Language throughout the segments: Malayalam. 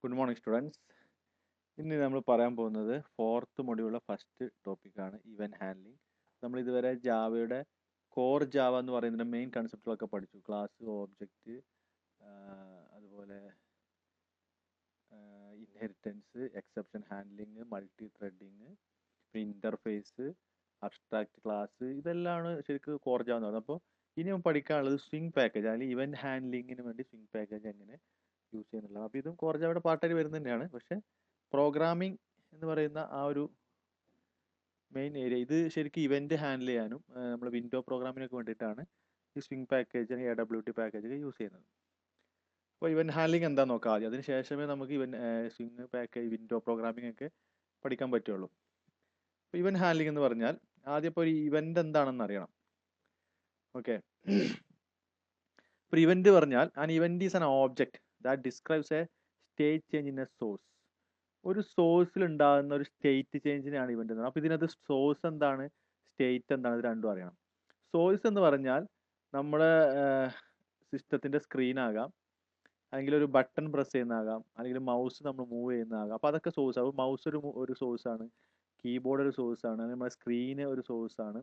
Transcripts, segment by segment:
Good morning students. ഇന്ന് നമ്മൾ പറയാൻ പോകുന്നത് ഫോർത്ത് മൊഡ്യൂളിലെ ഫസ്റ്റ് ടോപ്പിക്കാണ് ഇവന്റ് ഹാൻഡ്ലിംഗ്. നമ്മൾ ഇതുവരെ ജാവയുടെ കോർ ജാവ എന്ന് പറയുന്നതിൻ്റെ മെയിൻ കൺസെപ്റ്റുകളൊക്കെ പഠിച്ചു. ക്ലാസ്, ഓബ്ജക്റ്റ്, അതുപോലെ inheritance, exception handling, multi threading, interface, abstract class, ഇതെല്ലാമാണ് ശരിക്കും കോർ ജാവ എന്ന് പറയുന്നത്. അപ്പോൾ ഇനി നമ്മൾ പഠിക്കാനുള്ളത് സ്വിംഗ് പാക്കേജ്, അല്ലെങ്കിൽ ഇവന്റ് ഹാൻഡ്ലിങ്ങിന് വേണ്ടി സ്വിംഗ് പാക്കേജ് എങ്ങനെ യൂസ് ചെയ്യുന്നുള്ളത്. അപ്പോൾ ഇതും കോർ ജാവയുടെ പാർട്ടായിട്ട് വരുന്നത് തന്നെയാണ്. പക്ഷേ പ്രോഗ്രാമിംഗ് എന്ന് പറയുന്ന ആ ഒരു മെയിൻ ഏരിയ, ഇത് ശരിക്കും ഇവന്റ് ഹാൻഡിൽ ചെയ്യാനും നമ്മൾ വിൻഡോ പ്രോഗ്രാമിനൊക്കെ വേണ്ടിയിട്ടാണ് ഈ സ്വിംഗ് പാക്കേജ് അല്ലെങ്കിൽ AWT പാക്കേജ് യൂസ് ചെയ്യുന്നത്. അപ്പോൾ ഇവന്റ് ഹാൻഡ്ലിംഗ് എന്താണെന്ന് നോക്കാം ആദ്യം. അതിന് ശേഷമേ നമുക്ക് സ്വിംഗ് പാക്കേജ്, വിൻഡോ പ്രോഗ്രാമിംഗ് ഒക്കെ പഠിക്കാൻ പറ്റുള്ളൂ. അപ്പോൾ ഇവന്റ് ഹാൻഡ്ലിംഗ് എന്ന് പറഞ്ഞാൽ ആദ്യം ഇപ്പോൾ ഒരു ഇവന്റ് എന്താണെന്ന് അറിയണം. ഓക്കെ, ഇപ്പോൾ ഇവന്റ് പറഞ്ഞാൽ an event is an object that describes A state change in A source. ഒരു സോഴ്സിൽ ഉണ്ടാകുന്ന ഒരു സ്റ്റേറ്റ് ചേഞ്ചിനെയാണ് ഇവന്റ് എന്ന് പറയുന്നത്. അപ്പോൾ ഇതിനകത്ത് സോഴ്സ് എന്താണ്, സ്റ്റേറ്റ് എന്താണ്, ഇത് രണ്ടും അറിയണം. സോഴ്സ് എന്ന് പറഞ്ഞാൽ നമ്മുടെ സിസ്റ്റത്തിന്റെ സ്ക്രീൻ ആകാം, അല്ലെങ്കിൽ ഒരു ബട്ടൺ പ്രസ് ചെയ്യുന്നതാകാം, അല്ലെങ്കിൽ മൗസ് നമ്മൾ മൂവ് ചെയ്യുന്നതാകാം. അപ്പോൾ അതൊക്കെ സോഴ്സ് ആകും. മൗസ് ഒരു സോഴ്സാണ്, കീബോർഡ് ഒരു സോഴ്സാണ്, നമ്മുടെ സ്ക്രീന് ഒരു സോഴ്സാണ്.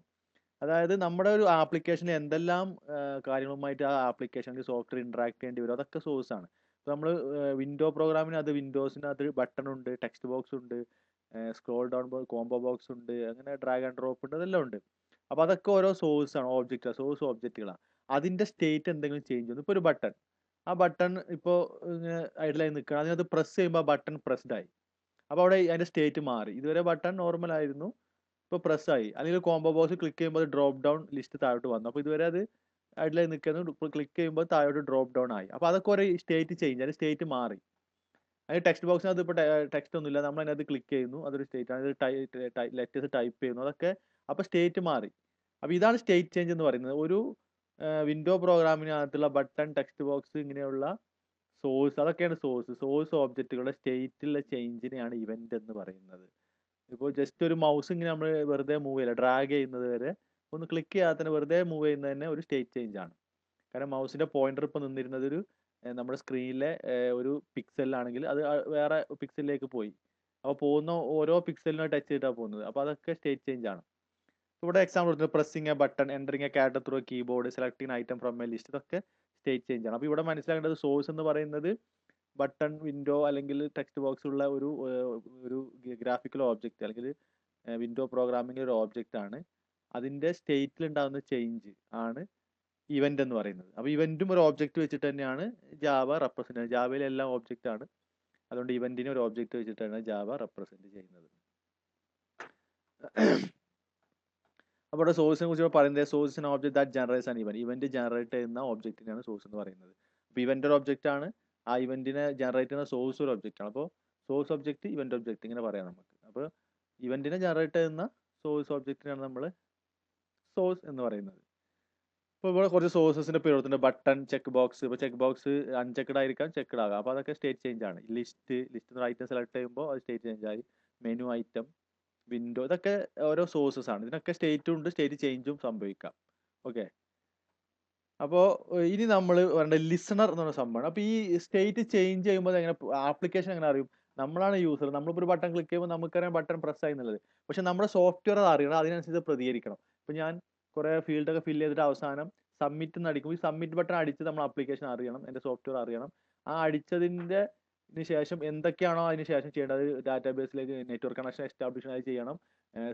അതായത് നമ്മുടെ ഒരു ആപ്ലിക്കേഷനിൽ എന്തെല്ലാം കാര്യങ്ങളുമായിട്ട് ആ ആപ്ലിക്കേഷൻ സോഫ്റ്റ്വെയർ ഇന്ററാക്ട് ചെയ്യേണ്ടി വരും, അതൊക്കെ സോഴ്സാണ്. ഇപ്പോൾ നമ്മൾ വിൻഡോ പ്രോഗ്രാമിന് അത് വിൻഡോസിനകത്ത് ബട്ടൺ ഉണ്ട്, ടെക്സ്റ്റ് ബോക്സ് ഉണ്ട്, സ്ക്രോൾ ഡൗൺ കോംബോ ബോക്സ് ഉണ്ട്, അങ്ങനെ ഡ്രാഗ് ആൻഡ് ഡ്രോപ്പ് ഉണ്ട്, അതെല്ലാം ഉണ്ട്. അപ്പോൾ അതൊക്കെ ഓരോ സോഴ്സാണ്, ഓബ്ജക്റ്റാണ്, സോഴ്സ് ഓബ്ജക്റ്റുകളാണ്. അതിൻ്റെ സ്റ്റേറ്റ് എന്തെങ്കിലും ചേഞ്ച് വന്നു. ഇപ്പോൾ ഒരു ബട്ടൺ, ആ ബട്ടൺ ഇപ്പോൾ ഇങ്ങനെ ഐഡിലായി നിൽക്കുകയാണ്, അതിനകത്ത് പ്രസ് ചെയ്യുമ്പോൾ ആ ബട്ടൺ പ്രസ്ഡ് ആയി. അപ്പോൾ അവിടെ അതിൻ്റെ സ്റ്റേറ്റ് മാറി. ഇതുവരെ ബട്ടൺ നോർമൽ ആയിരുന്നു, ഇപ്പോൾ പ്രസ് ആയി. അല്ലെങ്കിൽ കോംബോ ബോക്സ് ക്ലിക്ക് ചെയ്യുമ്പോൾ അത് ഡ്രോപ്പ് ഡൗൺ ലിസ്റ്റ് താഴോട്ട് വന്നു. അപ്പോൾ ഇതുവരെ അത് ഐഡിലായി നിൽക്കുന്നത്, ഇപ്പോൾ ക്ലിക്ക് ചെയ്യുമ്പോൾ താഴോട്ട് ഡ്രോപ്പ് ഡൗൺ ആയി. അപ്പോൾ അതൊക്കെ ഒരു സ്റ്റേറ്റ് ചേഞ്ച്, അതിന് സ്റ്റേറ്റ് മാറി. അതിന് ടെക്സ്റ്റ് ബോക്സിനകത്ത് ഇപ്പോൾ ടെക്സ്റ്റ് ഒന്നുമില്ല, നമ്മൾ അതിനകത്ത് ക്ലിക്ക് ചെയ്യുന്നു, അതൊരു സ്റ്റേറ്റ് ആണ്. ലെറ്റേഴ്സ് ടൈപ്പ് ചെയ്യുന്നു, അതൊക്കെ അപ്പോൾ സ്റ്റേറ്റ് മാറി. അപ്പോൾ ഇതാണ് സ്റ്റേറ്റ് ചേഞ്ച് എന്ന് പറയുന്നത്. ഒരു വിൻഡോ പ്രോഗ്രാമിനകത്തുള്ള ബട്ടൺ, ടെക്സ്റ്റ് ബോക്സ്, ഇങ്ങനെയുള്ള സോഴ്സ്, അതൊക്കെയാണ് സോഴ്സ് ഓബ്ജക്റ്റുകളുടെ സ്റ്റേറ്റിലുള്ള ചേഞ്ചിനെയാണ് ഇവന്റ് എന്ന് പറയുന്നത്. ഇപ്പോൾ ജസ്റ്റ് ഒരു മൗസ് ഇങ്ങനെ നമ്മൾ വെറുതെ മൂവ് ചെയ്യില്ല, ഡ്രാഗ് ചെയ്യുന്നത് വരെ ഒന്ന് ക്ലിക്ക് ചെയ്യാതെ തന്നെ വെറുതെ മൂവ് ചെയ്യുന്നത് തന്നെ ഒരു സ്റ്റേറ്റ് ചേഞ്ച് ആണ്. കാരണം മൗസിന്റെ പോയിന്റർ ഇപ്പോൾ നിന്നിരുന്നത് ഒരു നമ്മുടെ സ്ക്രീനിലെ ഒരു പിക്സലിലാണെങ്കിൽ അത് വേറെ പിക്സലിലേക്ക് പോയി. അപ്പോൾ പോകുന്ന ഓരോ പിക്സലിനും ടച്ച് ചെയ്തിട്ടാണ് പോകുന്നത്. അപ്പോൾ അതൊക്കെ സ്റ്റേറ്റ് ചേഞ്ച് ആണ്. ഇവിടെ എക്സാമ്പിൾ കൊടുത്തിട്ടുണ്ട്, pressing A button, entering A character through A keyboard, selecting item from A list, ഇതൊക്കെ സ്റ്റേറ്റ് ചേഞ്ച് ആണ്. അപ്പോൾ ഇവിടെ മനസ്സിലാക്കേണ്ടത് സോഴ്സ് എന്ന് പറയുന്നത് ബട്ടൺ, വിൻഡോ അല്ലെങ്കിൽ ടെക്സ്റ്റ് ബോക്സ് ഉള്ള ഒരു ഗ്രാഫിക്കൽ ഓബ്ജക്റ്റ്, അല്ലെങ്കിൽ വിൻഡോ പ്രോഗ്രാമിംഗ് ഒരു ഓബ്ജക്റ്റ് ആണ്. അതിൻ്റെ സ്റ്റേറ്റിൽ ഉണ്ടാകുന്ന ചേഞ്ച് ആണ് ഇവന്റ് എന്ന് പറയുന്നത്. അപ്പോൾ ഇവന്റും ഒരു ഓബ്ജക്റ്റ് വെച്ചിട്ട് തന്നെയാണ് ജാവ റെപ്രസെന്റ് ചെയ്യുന്നത്. ജാവയിൽ എല്ലാം ഓബ്ജക്റ്റ് ആണ്, അതുകൊണ്ട് ഇവന്റിനെ ഒരു ഓബ്ജക്റ്റ് വെച്ചിട്ടാണ് ജാവ റെപ്രസെന്റ് ചെയ്യുന്നത്. അപ്പോൾ ഇവിടെ സോഴ്സിനെ കുറിച്ച് പറയുന്നത്, source an object that generates an event. Event generate ചെയ്യുന്ന ഒബ്ജക്റ്റിനാണ് സോഴ്സ് എന്ന് പറയുന്നത്. അപ്പോൾ ഇവന്റ് ഒരു ഒബ്ജക്റ്റ് ആണ്, ആ ഇവന്റിനെ ജനറേറ്റ് ചെയ്യുന്ന സോഴ്സ് ഒരു ഒബ്ജക്റ്റ് ആണ്. അപ്പോൾ സോഴ്സ് ഒബ്ജക്റ്റ്, ഇവന്റ് ഒബ്ജക്റ്റ്, ഇങ്ങനെ പറയാം നമുക്ക്. അപ്പോൾ ഇവന്റിനെ ജനറേറ്റ് ചെയ്യുന്ന സോഴ്സ് ഒബ്ജക്റ്റിനാണ് നമ്മൾ സോഴ്സ് എന്ന് പറയുന്നത്. ഇപ്പോൾ ഇവിടെ കുറച്ച് സോഴ്സസിന്റെ പേര് കൊടുത്തിട്ടുണ്ട്. Button, check box. ഇപ്പോൾ ചെക്ക് ബോക്സ് അൺചെക്ക്ഡ് ആയിരിക്കാം, ചെക്ക്ഡ് ആകാം. അപ്പോൾ അതൊക്കെ സ്റ്റേറ്റ് ചേഞ്ച് ആണ്. ലിസ്റ്റ് ഐറ്റം സെലക്ട് ചെയ്യുമ്പോൾ അത് സ്റ്റേറ്റ് ചേഞ്ച് ആയി. മെനു ഐറ്റം, വിൻഡോ, ഇതൊക്കെ ഓരോ സോഴ്സസ് ആണ്. ഇതിനൊക്കെ സ്റ്റേറ്റും ഉണ്ട്, സ്റ്റേറ്റ് ചേഞ്ചും സംഭവിക്കാം. ഓക്കെ, അപ്പോൾ ഇനി നമ്മൾ പറയേണ്ട ലിസണർ എന്ന് പറഞ്ഞ സംഭവമാണ്. അപ്പോൾ ഈ സ്റ്റേറ്റ് ചേഞ്ച് ചെയ്യുമ്പോൾ എങ്ങനെ ആപ്ലിക്കേഷൻ എങ്ങനെ അറിയും? നമ്മളാണ് യൂസർ. നമ്മളിപ്പോൾ ഒരു ബട്ടൺ ക്ലിക്ക് ചെയ്യുമ്പോൾ നമുക്കറിയാം ബട്ടൺ പ്രസ് ആയി എന്നുള്ളത്. പക്ഷെ നമ്മുടെ സോഫ്റ്റ്വെയർ അത് അറിയണം, അതിനനുസരിച്ച് പ്രതികരിക്കണം. ഇപ്പോൾ ഞാൻ കുറേ ഫീൽഡൊക്കെ ഫില്ല് ചെയ്തിട്ട് അവസാനം സബ്മിറ്റ് എന്ന് അടിക്കുമ്പോൾ ഈ സബ്മിറ്റ് ബട്ടൺ അടിച്ച് നമ്മൾ ആപ്ലിക്കേഷൻ അറിയണം, എൻ്റെ സോഫ്റ്റ്വെയർ അറിയണം. ആ അടിച്ചതിൻ്റെ ശേഷം എന്തൊക്കെയാണോ അതിന് ശേഷം ചെയ്യേണ്ടത്, ഡാറ്റാബേസിലേക്ക് നെറ്റ്വർക്ക് കണക്ഷൻ എസ്റ്റാബ്ലിഷ് ചെയ്യണം,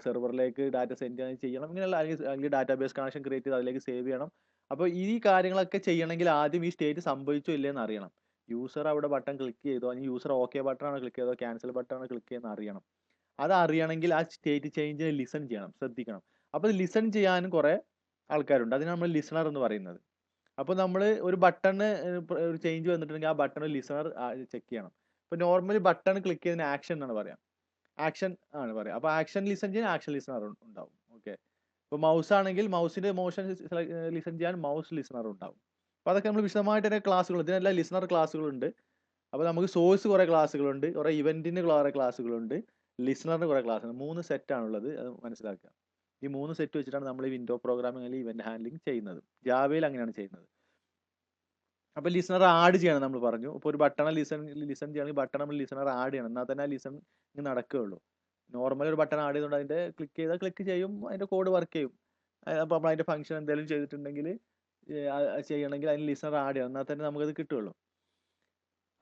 സെർവറിലേക്ക് ഡാറ്റ സെൻഡ് ചെയ്യണം, ഇങ്ങനെയുള്ള അല്ലെങ്കിൽ ഡാറ്റാബേസ് കണക്ഷൻ ക്രിയേറ്റ് ചെയ്ത് അതിലേക്ക് സേവ് ചെയ്യണം. അപ്പോൾ ഈ കാര്യങ്ങളൊക്കെ ചെയ്യണമെങ്കിൽ ആദ്യം ഈ സ്റ്റേറ്റ് സംഭവിച്ചോ ഇല്ലയെന്ന് അറിയണം. യൂസർ അവിടെ ബട്ടൺ ക്ലിക്ക് ചെയ്തോ, അല്ലെങ്കിൽ യൂസർ ഓക്കെ ബട്ടൺ ആണ് ക്ലിക്ക് ചെയ്തോ, ക്യാൻസൽ ബട്ടൺ ആണ് ക്ലിക്ക് ചെയ്യുന്നത് അറിയണം. അത് അറിയണമെങ്കിൽ ആ സ്റ്റേറ്റ് ചേഞ്ചിനെ ലിസൺ ചെയ്യണം, ശ്രദ്ധിക്കണം. അപ്പോൾ ലിസൺ ചെയ്യാനും കുറേ ആൾക്കാരുണ്ട്, അതിനാണ് നമ്മൾ ലിസണർ എന്ന് പറയുന്നത്. അപ്പോൾ നമ്മൾ ഒരു ബട്ടണ് ഒരു ചേഞ്ച് വന്നിട്ടുണ്ടെങ്കിൽ ആ ബട്ടൺ ലിസണർ ചെക്ക് ചെയ്യണം. ഇപ്പോൾ നോർമലി ബട്ടൺ ക്ലിക്ക് ചെയ്തതിന് ആക്ഷൻ എന്നാണ് പറയാം, ആക്ഷൻ ആണ് പറയാം. അപ്പോൾ ആക്ഷൻ ലിസൺ ചെയ്യാൻ ആക്ഷൻ ലിസണർ ഉണ്ടാവും. ഓക്കെ, ഇപ്പോൾ മൗസ് ആണെങ്കിൽ മൗസിന്റെ മോഷൻ ലിസൺ ചെയ്യാൻ മൗസ് ലിസണർ ഉണ്ടാവും. അപ്പോൾ അതൊക്കെ നമ്മൾ വിശദമായിട്ട് തന്നെ ക്ലാസ്സുകൾ, ഇതിനെല്ലാം ലിസണർ ക്ലാസ്സുകളുണ്ട്. അപ്പോൾ നമുക്ക് സോഴ്സ് കുറേ ക്ലാസ്സുകളുണ്ട്, കുറേ ഇവന്റിന് കുറേ ക്ലാസ്സുകളുണ്ട്, ലിസണറിന് കുറേ ക്ലാസ്സുണ്ട്. 3 സെറ്റാണുള്ളത്, അത് മനസ്സിലാക്കുക. ഈ 3 സെറ്റ് വെച്ചിട്ടാണ് നമ്മൾ ഈ വിൻഡോ പ്രോഗ്രാമിംഗ് അല്ലെങ്കിൽ ഇവന്റ് ഹാൻഡ്ലിംഗ് ചെയ്യുന്നത്. ജാവയിൽ അങ്ങനെയാണ് ചെയ്യുന്നത്. അപ്പോൾ ലിസണർ ആഡ് ചെയ്യണം നമ്മൾ പറഞ്ഞു. ഇപ്പോൾ ഒരു ബട്ടൺ ലിസൺ ചെയ്യണമെങ്കിൽ ബട്ടൺ നമ്മൾ ലിസണർ ആഡ് ചെയ്യണം. എന്നാൽ തന്നെ ആ ലിസൺ നടക്കുകയുള്ളൂ. നോർമൽ ഒരു ബട്ടൺ ആഡ് ചെയ്തുകൊണ്ട് അതിൻ്റെ ക്ലിക്ക് ചെയ്താൽ ക്ലിക്ക് ചെയ്യും, അതിൻ്റെ കോഡ് വർക്ക് ചെയ്യും. അപ്പോൾ നമ്മൾ അതിൻ്റെ ഫംഗ്ഷൻ എന്തെങ്കിലും ചെയ്തിട്ടുണ്ടെങ്കിൽ ചെയ്യണമെങ്കിൽ അതിന് ലിസണർ ആഡ് ചെയ്യണം, എന്നാൽ തന്നെ നമുക്കത് കിട്ടുകയുള്ളൂ.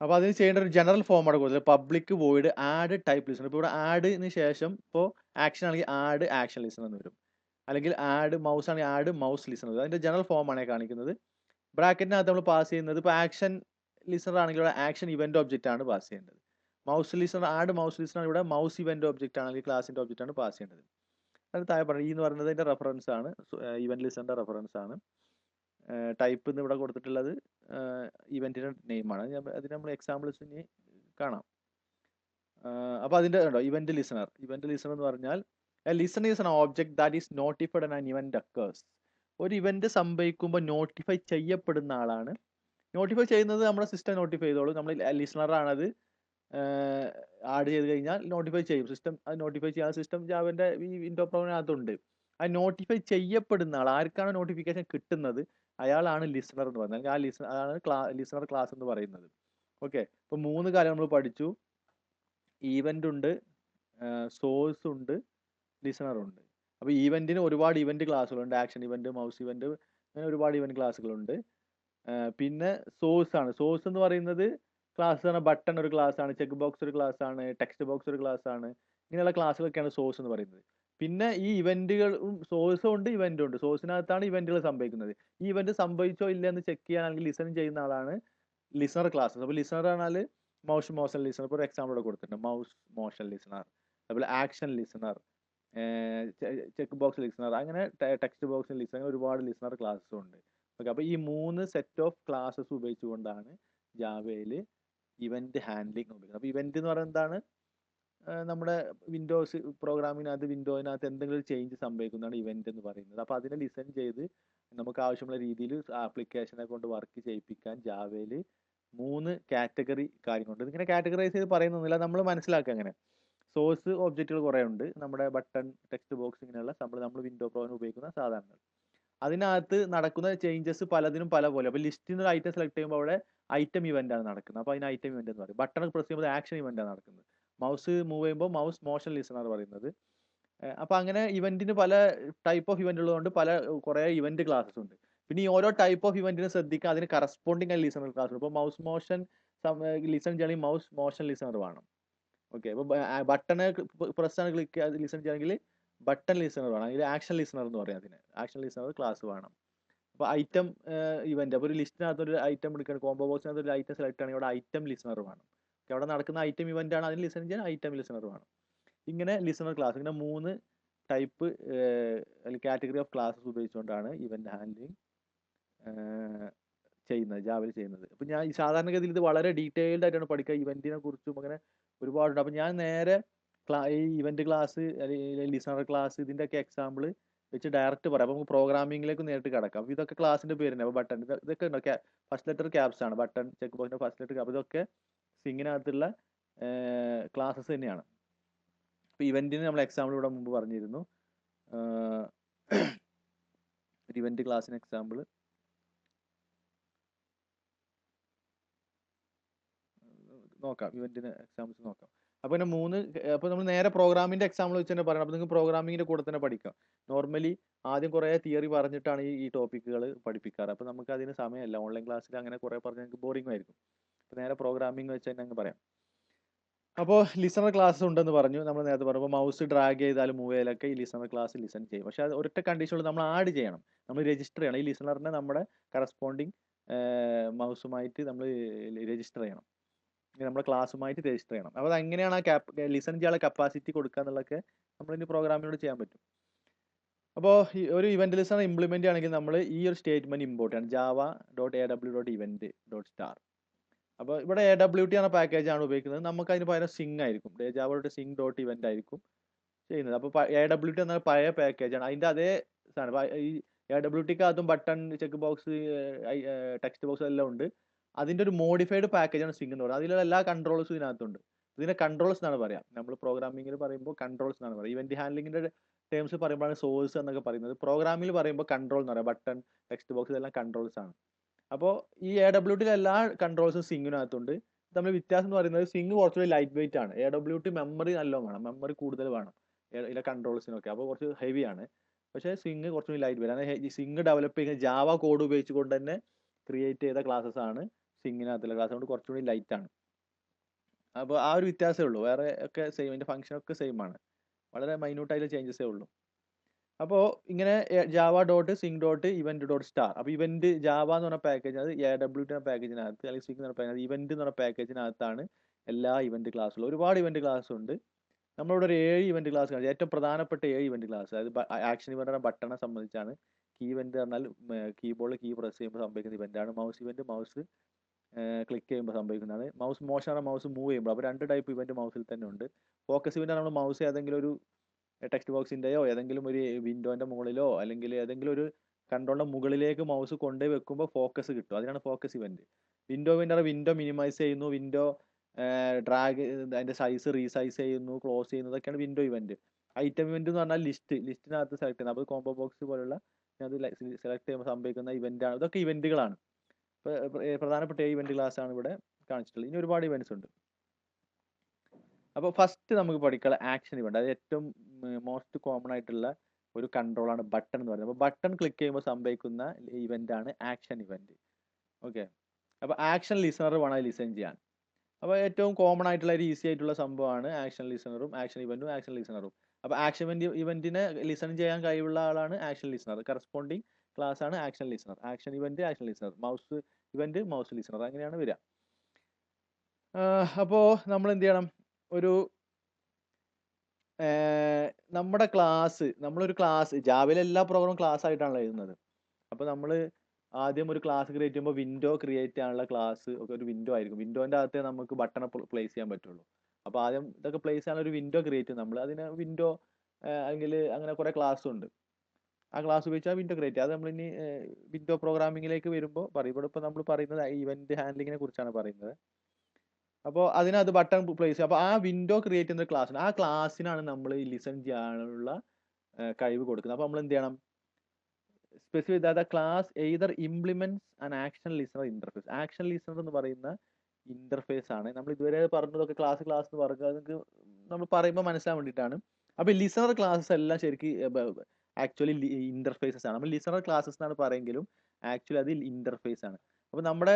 അപ്പോൾ അതിന് ചെയ്യേണ്ട ഒരു ജനറൽ ഫോം ആണ് കൊടുത്തത്, public void add type listener. ഇപ്പോൾ ഇവിടെ ആഡിന് ശേഷം ഇപ്പോൾ ആക്ഷൻ ആണെങ്കിൽ ആഡ് ആക്ഷൻ ലിസണർ എന്ന് വരും, അല്ലെങ്കിൽ ആഡ് മൗസ് ആണെങ്കിൽ ആഡ് മൗസ് ലിസണർ. അതിൻ്റെ ജനറൽ ഫോമാണ് കാണിക്കുന്നത്. ബ്രാക്കറ്റിനകത്ത് നമ്മൾ പാസ് ചെയ്യുന്നത് ഇപ്പോൾ ആക്ഷൻ ലിസണർ ആണെങ്കിൽ ഇവിടെ ആക്ഷൻ ഇവന്റ് ഒബ്ജക്റ്റ് ആണ് പാസ് ചെയ്യേണ്ടത്. Mouse listener add mouse listener ഇവിടെ മൗസ് ഇവന്റ് ഒബ്ജക്റ്റ് ആണെങ്കിൽ ക്ലാസിന്റെ ഒബ്ജക്റ്റ് ആണ് പാസ് ചെയ്യേണ്ടത്. അത് താഴെ പറഞ്ഞു എന്ന് പറയുന്നത് അതിന്റെ റെഫറൻസ് ആണ്, ഇവന്റ് ലിസണറിന്റെ റെഫറൻസ് ആണ്. ടൈപ്പ് എന്ന് ഇവിടെ കൊടുത്തിട്ടുള്ളത് ഇവന്റിന്റെ നെയിമാണ്. അതിന് നമ്മൾ എക്സാമ്പിൾസ് ഇനി കാണാം. അപ്പോൾ അതിന്റെ ഉണ്ടോ ഇവന്റ് ലിസണർ എന്ന് പറഞ്ഞാൽ listener is an object that is notified an event occurs. ഒരു ഇവന്റ് സംഭവിക്കുമ്പോൾ നോട്ടിഫൈ ചെയ്യപ്പെടുന്ന ആളാണ്. നോട്ടിഫൈ ചെയ്യുന്നത് നമ്മുടെ സിസ്റ്റം നോട്ടിഫൈ ചെയ്തോളൂ. നമ്മൾ ലിസണറാണത് ആഡ് ചെയ്ത് കഴിഞ്ഞാൽ നോട്ടിഫൈ ചെയ്യും സിസ്റ്റം. അത് നോട്ടിഫൈ ചെയ്യാൻ സിസ്റ്റം ജാവന്റെ ഈ വിൻഡോ പ്രോഗ്രാമിനകത്തുണ്ട്. അത് നോട്ടിഫൈ ചെയ്യപ്പെടുന്ന ആൾ, ആർക്കാണ് നോട്ടിഫിക്കേഷൻ കിട്ടുന്നത് അയാളാണ് ലിസണർ എന്ന് പറയുന്നത്. ആ അതാണ് ലിസണർ ക്ലാസ് എന്ന് പറയുന്നത്. ഓക്കെ, ഇപ്പൊ 3 കാര്യം നമ്മൾ പഠിച്ചു. ഈവന്റ് ഉണ്ട്, സോഴ്സ് ഉണ്ട്, ലിസണർ ഉണ്ട്. അപ്പോൾ ഈവന്റിന് ഒരുപാട് ഇവന്റ് ക്ലാസ്സുകളുണ്ട്. ആക്ഷൻ ഇവന്റ്, മൗസ് ഇവന്റ്, അങ്ങനെ ഒരുപാട് ഇവന്റ് ക്ലാസ്സുകളുണ്ട്. പിന്നെ സോഴ്സ് ആണ്. സോഴ്സ് എന്ന് പറയുന്നത് ക്ലാസ് ആണ്. ബട്ടൺ ഒരു ക്ലാസ് ആണ്, ചെക്ക് ബോക്സ് ഒരു ക്ലാസ് ആണ്, ടെക്സ്റ്റ് ബോക്സ് ഒരു ക്ലാസ് ആണ്. ഇങ്ങനെയുള്ള ക്ലാസ്സുകളൊക്കെയാണ് സോഴ്സ് എന്ന് പറയുന്നത്. പിന്നെ ഈ ഇവന്റുകളും സോഴ്സും ഉണ്ട്, ഇവന്റും ഉണ്ട്. സോഴ്സിനകത്താണ് ഇവന്റുകൾ സംഭവിക്കുന്നത്. ഈ ഇവന്റ് സംഭവിച്ചോ ഇല്ല എന്ന് ചെക്ക് ചെയ്യാനാണെങ്കിൽ ലിസൺ ചെയ്യുന്ന ആളാണ് ലിസണർ ക്ലാസ്. അപ്പോൾ ലിസണർ പറഞ്ഞാൽ മൗസ് മോഷൻ ലിസണർ. ഇപ്പോൾ ഒരു എക്സാമ്പിൾ ഇവിടെ കൊടുത്തിട്ടുണ്ട്, മൗസ് മോഷൻ ലിസണർ, അതുപോലെ action listener, check box listener, അങ്ങനെ ടെക്സ്റ്റ് ബോക്സ് ലിസണർ, ഒരുപാട് ലിസണർ ക്ലാസ്സും ഉണ്ട്. ഓക്കെ, അപ്പോൾ ഈ 3 സെറ്റ് ഓഫ് ക്ലാസ്സസ് ഉപയോഗിച്ചുകൊണ്ടാണ് ജാവയിൽ ഇവന്റ് ഹാൻഡ്ലിംഗ് ഉപയോഗിക്കുന്നത്. അപ്പോൾ ഇവന്റ് എന്ന് പറയുന്നത് എന്താണ്? നമ്മുടെ വിൻഡോസ് പ്രോഗ്രാമിനകത്ത് വിൻഡോയിനകത്ത് എന്തെങ്കിലും ഒരു ചേഞ്ച് സംഭവിക്കുന്നതാണ് ഇവന്റ് എന്ന് പറയുന്നത്. അപ്പോൾ അതിനെ ലിസൺ ചെയ്ത് നമുക്ക് ആവശ്യമുള്ള രീതിയിൽ ആപ്ലിക്കേഷനെ കൊണ്ട് വർക്ക് ചെയ്യിപ്പിക്കാൻ ജാവയിൽ 3 കാറ്റഗറി കാര്യങ്ങളുണ്ട്. ഇതിങ്ങനെ കാറ്റഗറൈസ് ചെയ്ത് പറയുന്നൊന്നുമില്ല, നമ്മൾ മനസ്സിലാക്കുക അങ്ങനെ. സോഴ്സ് ഒബ്ജക്റ്റുകൾ കുറേ ഉണ്ട്, നമ്മുടെ ബട്ടൺ, ടെക്സ്റ്റ് ബോക്സ്, ഇങ്ങനെയുള്ള നമ്മൾ വിൻഡോ പ്രോഗ്രാം ഉപയോഗിക്കുന്ന സാധാരണ. അതിനകത്ത് നടക്കുന്ന ചേഞ്ചസ് പലതിനും പല പോലെ. അപ്പോൾ ലിസ്റ്റിൽ നിന്ന് ഒരു ഐറ്റം സെലക്ട് ചെയ്യുമ്പോൾ അവിടെ ഐറ്റം ഇവന്റ് ആണ് നടക്കുന്നത്, അപ്പോൾ അതിന് ഐറ്റം ഇവന്റ് എന്ന് പറയും. ബട്ടൺ പ്രസ് ചെയ്യുമ്പോൾ ആക്ഷൻ ഇവന്റ് ആണ് നടക്കുന്നത്. മൗസ് മൂവ് ചെയ്യുമ്പോൾ മൗസ് മോഷൻ ലിസണർ പറയുന്നത്. അപ്പോൾ അങ്ങനെ ഇവന്റിന് പല ടൈപ്പ് ഓഫ് ഇവന്റ് ഉള്ളതുകൊണ്ട് കുറേ ഇവന്റ് ക്ലാസ്സസ് ഉണ്ട്. പിന്നെ ഈ ഓരോ ടൈപ്പ് ഓഫ് ഇവന്റിനെ ശ്രദ്ധിക്കുക, അതിന് കറസ്പോണ്ടിങ് ആയി ലിസണർ ക്ലാസ് ഉണ്ട്. ഇപ്പോൾ മൗസ് മോഷൻ ലിസൺ ചെയ്യണമെങ്കിൽ മൗസ് മോഷൻ ലിസണർ വേണം. ഓക്കെ, അപ്പോൾ ബട്ടണ് പ്രസ് ആണ് ക്ലിക്ക് ലിസൺ ചെയ്യണമെങ്കിൽ ബട്ടൺ ലിസണർ വേണം. അതിൽ ആക്ഷൻ ലിസണർ എന്ന് പറയും. അതിന് ആക്ഷൻ ലിസണർ ക്ലാസ് വേണം. അപ്പോൾ ഐറ്റം ഇവന്റ്, അപ്പോൾ ഒരു ലിസ്റ്റിനകത്ത് ഒരു ഐറ്റം എടുക്കണം, കോംബോ ബോക്സിനകത്ത് ഒരു ഐറ്റം സെലക്ട് ആണെങ്കിൽ അവിടെ ഐറ്റം ലിസണർ വേണം. അവിടെ നടക്കുന്ന ഐറ്റം ഇവന്റ് ആണ്, അതിന് ലിസൺ ചെയ്യാൻ ഐറ്റം ലിസണർ വേണം. ഇങ്ങനെ ലിസണർ ക്ലാസ്, ഇങ്ങനെ 3 ടൈപ്പ് കാറ്റഗറി ഓഫ് ക്ലാസ്സസ് ഉപയോഗിച്ചുകൊണ്ടാണ് ഇവന്റ് ഹാൻഡ്ലിംഗ് ചെയ്യുന്നത്, ജാവയിൽ ചെയ്യുന്നത്. അപ്പോൾ ഞാൻ ഈ സാധാരണഗതിയിൽ ഇത് വളരെ ഡീറ്റെയിൽഡ് ആയിട്ടാണ് പഠിക്കുക, ഇവന്റിനെ കുറിച്ചും അങ്ങനെ ഒരുപാടുണ്ട്. അപ്പോൾ ഞാൻ നേരെ ഈ ഇവന്റ് ക്ലാസ് അല്ലെങ്കിൽ ലിസണർ ക്ലാസ് ഇതിൻ്റെയൊക്കെ എക്സാമ്പിൾ വെച്ച് ഡയറക്റ്റ് പറയാം. അപ്പോൾ നമുക്ക് പ്രോഗ്രാമിംഗിലേക്ക് നേരിട്ട് കിടക്കാം. അപ്പോൾ ഇതൊക്കെ ക്ലാസിന്റെ പേരുണ്ട്. അപ്പോൾ ബട്ടൺ ഇതൊക്കെ ഉണ്ടോ, ഫസ്റ്റ് ലെറ്റർ ക്യാപ്സ് ആണ്. ബട്ടൺ, ചെക്ക് ബോക്സിന്റെ ഫസ്റ്റ് ലെറ്റർ ക്യാപ്, ഇതൊക്കെ സ്ട്രിങ്ങിനകത്തുള്ള ക്ലാസ്സസ് തന്നെയാണ്. അപ്പോൾ ഇവന്റിന് നമ്മൾ എക്സാമ്പിൾ ഇവിടെ മുമ്പ് പറഞ്ഞിരുന്നു. ഒരു ഇവന്റ് ക്ലാസ്സിന് എക്സാമ്പിൾ നോക്കാം, ഇവന്റിന് എക്സാമ്പിൾസ് നോക്കാം. അപ്പോൾ പിന്നെ 3 അപ്പോൾ നമ്മൾ നേരെ പ്രോഗ്രാമിന്റെ എക്സാമ്പിൾ വെച്ച് തന്നെ പറയണം. അപ്പോൾ നിങ്ങൾക്ക് പ്രോഗ്രാമിങ്ങിന്റെ കൂടെ തന്നെ പഠിക്കാം. നോർമലി ആദ്യം കുറേ തിയറി പറഞ്ഞിട്ടാണ് ഈ ടോപ്പിക്കുകൾ പഠിപ്പിക്കാറ്. അപ്പോൾ നമുക്ക് അതിന് സമയമല്ല. ഓൺലൈൻ ക്ലാസ്സിൽ അങ്ങനെ കുറേ പറഞ്ഞാൽ നിങ്ങൾക്ക് ബോറിംഗ് ആയിരിക്കും. അപ്പോൾ നേരെ പ്രോഗ്രാമിംഗ് വെച്ച് തന്നെ അങ്ങ് പറയാം. അപ്പോൾ ലിസണർ ക്ലാസ് ഉണ്ടെന്ന് പറഞ്ഞു, നമ്മൾ നേരത്തെ പറഞ്ഞു. അപ്പോൾ മൗസ് ഡ്രാഗ് ചെയ്താലും മൂവ് ചെയ്താലൊക്കെ ഈ ലിസണർ ക്ലാസ് ലിസൺ ചെയ്യും. പക്ഷേ അത് ഒരൊറ്റ കണ്ടീഷനുള്ളത്, നമ്മൾ ആഡ് ചെയ്യണം, നമ്മൾ രജിസ്റ്റർ ചെയ്യണം. ഈ ലിസണറിനെ നമ്മുടെ കറസ്പോണ്ടിങ് മൗസുമായിട്ട് നമ്മൾ രജിസ്റ്റർ ചെയ്യണം. നമ്മുടെ ക്ലാസ്സുമായിട്ട് രജിസ്റ്റർ ചെയ്യണം. അപ്പോൾ അതെങ്ങനെയാണ് ആ ലിസൺ ചെയ്യാനുള്ള കപ്പാസിറ്റി കൊടുക്കുക എന്നുള്ളതൊക്കെ നമ്മളിനി പ്രോഗ്രാമിനോട് ചെയ്യാൻ പറ്റും. അപ്പോൾ ഒരു ഇവന്റ് ലിസണർ ഇംപ്ലിമെന്റ് ആണെങ്കിൽ നമ്മൾ ഈ ഒരു സ്റ്റേറ്റ്മെന്റ് ഇമ്പോർട്ട് ചെയ്യണം, java.aw.event.star. അപ്പോൾ ഇവിടെ AWT എന്ന പാക്കേജ് ആണ് ഉപയോഗിക്കുന്നത്. നമുക്ക് അതിന് പകരം സിങ് ആയിരിക്കും, java.sing.event ആയിരിക്കും ചെയ്യുന്നത്. അപ്പോൾ AWT എന്ന പഴയ പാക്കേജാണ്, അതിൻ്റെ അതേ സാധനം. ഈ AWTക്കകത്തും button, check box, text box എല്ലാം ഉണ്ട്. അതിൻ്റെ ഒരു മോഡിഫൈഡ് പാക്കേജാണ് സിങ് എന്ന് പറയുന്നത്. അതിലുള്ള എല്ലാ കൺട്രോൾസും ഇതിനകത്തുണ്ട്. ഇതിനെ കൺട്രോൾസ് എന്നാണ് പറയാം. നമ്മൾ പ്രോഗ്രാമിങ്ങിൽ പറയുമ്പോൾ കൺട്രോൾസ് എന്നാണ് പറയുക. ഇവന്റ് ഹാൻഡ്ലിങ്ങിന്റെ ടേംസ് പറയുമ്പോഴാണ് സോഴ്സ് എന്നൊക്കെ പറയുന്നത്. പ്രോഗ്രാമിൽ പറയുമ്പോൾ കൺട്രോൾ എന്ന് പറയാം. ബട്ടൺ, ടെക്സ്റ്റ് ബോക്സ് ഇതെല്ലാം കൺട്രോൾസ് ആണ്. അപ്പോൾ ഈ AWT എല്ലാ കൺട്രോൾസും സിങ്ങിനകത്തുണ്ട്. തമ്മിൽ വ്യത്യാസം എന്ന് പറയുന്നത് സിങ് കുറച്ചുകൂടി ലൈറ്റ് വെയിറ്റ് ആണ്. AWT മെമ്മറി നല്ലോണം വേണം, മെമ്മറി കൂടുതൽ വേണം ഇതിലെ കൺട്രോൾസിനൊക്കെ, അപ്പോൾ കുറച്ച് ഹെവി ആണ്. പക്ഷേ സിങ് കുറച്ചുകൂടി ലൈറ്റ് വെയിറ്റ് ആണ്. ഈ സിങ് ഡെവലപ്പ് ചെയ്യുന്ന ജാവ കോഡ് ഉപയോഗിച്ചുകൊണ്ട് തന്നെ ക്രിയേറ്റ് ചെയ്ത ക്ലാസ്സസ് ആണ് സിങ്ങിനകത്തുള്ള ക്ലാസ്, കൊണ്ട് കുറച്ചുകൂടി ലൈറ്റ് ആണ്. അപ്പോൾ ആ ഒരു വ്യത്യാസമേ ഉള്ളൂ, വേറെ ഒക്കെ സെയിം, അതിൻ്റെ ഫംഗ്ഷൻ ഒക്കെ സെയിം ആണ്, വളരെ മൈന്യൂട്ടായിട്ടുള്ള ചേഞ്ചസേ ഉള്ളൂ. അപ്പോൾ ഇങ്ങനെ Java dot Singh dot event dot star. അപ്പോൾ ഇവന്റ് ജാവ എന്ന് പറഞ്ഞ പാക്കേജ്, അത് AWT എന്ന പാക്കേജിനകത്ത്, അല്ലെങ്കിൽ സിങ് എന്ന് പറഞ്ഞ പാക്കേജ്, ഇവന്റ് എന്ന് പറഞ്ഞ പാക്കേജിനകത്താണ് എല്ലാ ഇവന്റ് ക്ലാസ്സുകളും. ഒരുപാട് ഇവന്റ് ക്ലാസ് ഉണ്ട്. നമ്മളിവിടെ ഒരു 7 ഇവന്റ് ക്ലാസ് കാണിച്ചു, ഏറ്റവും പ്രധാനപ്പെട്ട 7 ഇവന്റ് ക്ലാസ്. അതായത് ആക്ഷൻ ഇവന്റ് ബട്ടണെ സംബന്ധിച്ചാണ്. കീ ഇവന്റ് പറഞ്ഞാൽ കീബോർഡിൽ കീ പ്രസ് ചെയ്യുമ്പോൾ സംഭവിക്കുന്ന ഇവന്റാണ്. മൗസ് ഇവന്റ് മൗസ് ക്ലിക്ക് ചെയ്യുമ്പോൾ സംഭവിക്കുന്നതാണ്. മൗസ് മോഷനാണ് മൗസ് മൂവ് ചെയ്യുമ്പോൾ. അപ്പോൾ 2 ടൈപ്പ് ഇവന്റ് മൗസിൽ തന്നെ ഉണ്ട്. ഫോക്കസ് ഇവന്റ് നമ്മൾ മൗസ് ഏതെങ്കിലും ഒരു ടെക്സ്റ്റ് ബോക്സിൻ്റെയോ ഏതെങ്കിലും ഒരു വിൻഡോൻ്റെ മുകളിലോ അല്ലെങ്കിൽ ഏതെങ്കിലും ഒരു കൺട്രോളിൻ്റെ മുകളിലേക്ക് മൗസ് കൊണ്ടുപോയി വെക്കുമ്പോൾ ഫോക്കസ് കിട്ടും, അതിനാണ് focus event. Window event window minimize ചെയ്യുന്നു, വിൻഡോ ഡ്രാഗ് അതിൻ്റെ സൈസ് റീസൈസ് ചെയ്യുന്നു, ക്ലോസ് ചെയ്യുന്നു, ഇതൊക്കെയാണ് വിൻഡോ ഇവന്റ്. ഐറ്റം ഇവന്റ് എന്ന് പറഞ്ഞാൽ ലിസ്റ്റിനകത്ത് സെലക്ട് ചെയ്യുന്നത്. അപ്പോൾ കോംബോ ബോക്സ് പോലുള്ള അത് സെലക്ട് ചെയ്യുമ്പോൾ സംഭവിക്കുന്ന ഇവന്റാണ്. ഇതൊക്കെ ഇവന്റുകളാണ്. പ്രധാനപ്പെട്ട ഇവന്റ് ക്ലാസ് ആണ് ഇവിടെ കാണിച്ചിട്ടുള്ളത്. ഇനി ഒരുപാട് ഇവന്റ്സ് ഉണ്ട്. അപ്പോൾ ഫസ്റ്റ് നമുക്ക് പഠിക്കാനുള്ള ആക്ഷൻ ഇവന്റ്, അത് ഏറ്റവും മോസ്റ്റ് കോമൺ ആയിട്ടുള്ള ഒരു കൺട്രോളാണ് ബട്ടൺ എന്ന് പറയുന്നത്. അപ്പോൾ ബട്ടൺ ക്ലിക്ക് ചെയ്യുമ്പോൾ സംഭവിക്കുന്ന ഇവന്റ് ആണ് ആക്ഷൻ ഇവന്റ്. ഓക്കെ, അപ്പോൾ ആക്ഷൻ ലിസണർ വേണം അത് ലിസൺ ചെയ്യാൻ. അപ്പോൾ ഏറ്റവും കോമൺ ആയിട്ടുള്ള ഒരു ഈസി ആയിട്ടുള്ള സംഭവമാണ് ആക്ഷൻ ലിസണറും ആക്ഷൻ ഇവന്റും ആക്ഷൻ ലിസണറും. അപ്പോൾ ആക്ഷൻ ഇവന്റിനെ ലിസൺ ചെയ്യാൻ കഴിവുള്ള ആളാണ് ആക്ഷൻ ലിസണർ. കറസ്പോണ്ടിങ് ക്ലാസ് ആണ് action listener. Action event action listener, mouse event mouse listener, അങ്ങനെയാണ് വരിക. അപ്പോൾ നമ്മൾ എന്ത് ചെയ്യണം, ഒരു നമ്മുടെ ക്ലാസ്, നമ്മളൊരു ക്ലാസ്, ജാവയിലെ എല്ലാ പ്രോഗ്രാമും ക്ലാസ് ആയിട്ടാണല്ലോ എഴുതുന്നത്. അപ്പോൾ നമ്മൾ ആദ്യം ഒരു ക്ലാസ് ക്രിയേറ്റ് ചെയ്യുമ്പോൾ വിൻഡോ ക്രിയേറ്റ് ചെയ്യാനുള്ള ക്ലാസ് ഒക്കെ ഒരു വിൻഡോ ആയിരിക്കും. വിൻഡോൻ്റെ അകത്തേ നമുക്ക് ബട്ടൺ പ്ലേസ് ചെയ്യാൻ പറ്റുള്ളൂ. അപ്പോൾ ആദ്യം ഇതൊക്കെ പ്ലേസ് ചെയ്യാൻ ഒരു വിൻഡോ ക്രിയേറ്റ് ചെയ്യും നമ്മൾ. അതിന് വിൻഡോ അല്ലെങ്കിൽ അങ്ങനെ കുറേ ക്ലാസ് ഉണ്ട്. ആ ക്ലാസ് ഉപയോഗിച്ചാൽ വിൻഡോ ക്രിയേറ്റ് ചെയ്യുക. അത് നമ്മളിനി വിൻഡോ പ്രോഗ്രാമിങ്ങിലേക്ക് വരുമ്പോൾ പറയും. ഇവിടെ ഇപ്പോൾ നമ്മൾ പറയുന്നത് ഇവന്റ് ഹാൻഡ്ലിങ്ങിനെ കുറിച്ചാണ് പറയുന്നത്. അപ്പോൾ അതിനകത്ത് ബട്ടൺ പ്ലേസ് ചെയ്യും. അപ്പോൾ ആ വിൻഡോ ക്രിയേറ്റ് ചെയ്യുന്ന ക്ലാസ് ഉണ്ട്, ആ ക്ലാസ്സിനാണ് നമ്മൾ ലിസൺ ചെയ്യാനുള്ള കഴിവ് കൊടുക്കുന്നത്. അപ്പോൾ നമ്മൾ എന്ത് ചെയ്യണം, specify that class either implements an action listener interface. Action listener എന്ന് പറയുന്ന ഇന്റർഫേസ് ആണ്. നമ്മൾ ഇതുവരെ പറഞ്ഞതൊക്കെ ക്ലാസ് എന്ന് പറഞ്ഞത് നിങ്ങൾക്ക് നമ്മൾ പറയുമ്പോൾ മനസ്സിലാൻ വേണ്ടിയിട്ടാണ്. അപ്പോൾ ലിസണർ ക്ലാസ്സസ് എല്ലാം ശരിക്കും ആക്ച്വലി ഇന്റർഫേസസ് ആണ്. നമ്മൾ ലിസണർ ക്ലാസ്സസ് എന്നാണ് പറയുമെങ്കിലും ആക്ച്വലി അത് ഇന്റർഫേസ് ആണ്. അപ്പോൾ നമ്മുടെ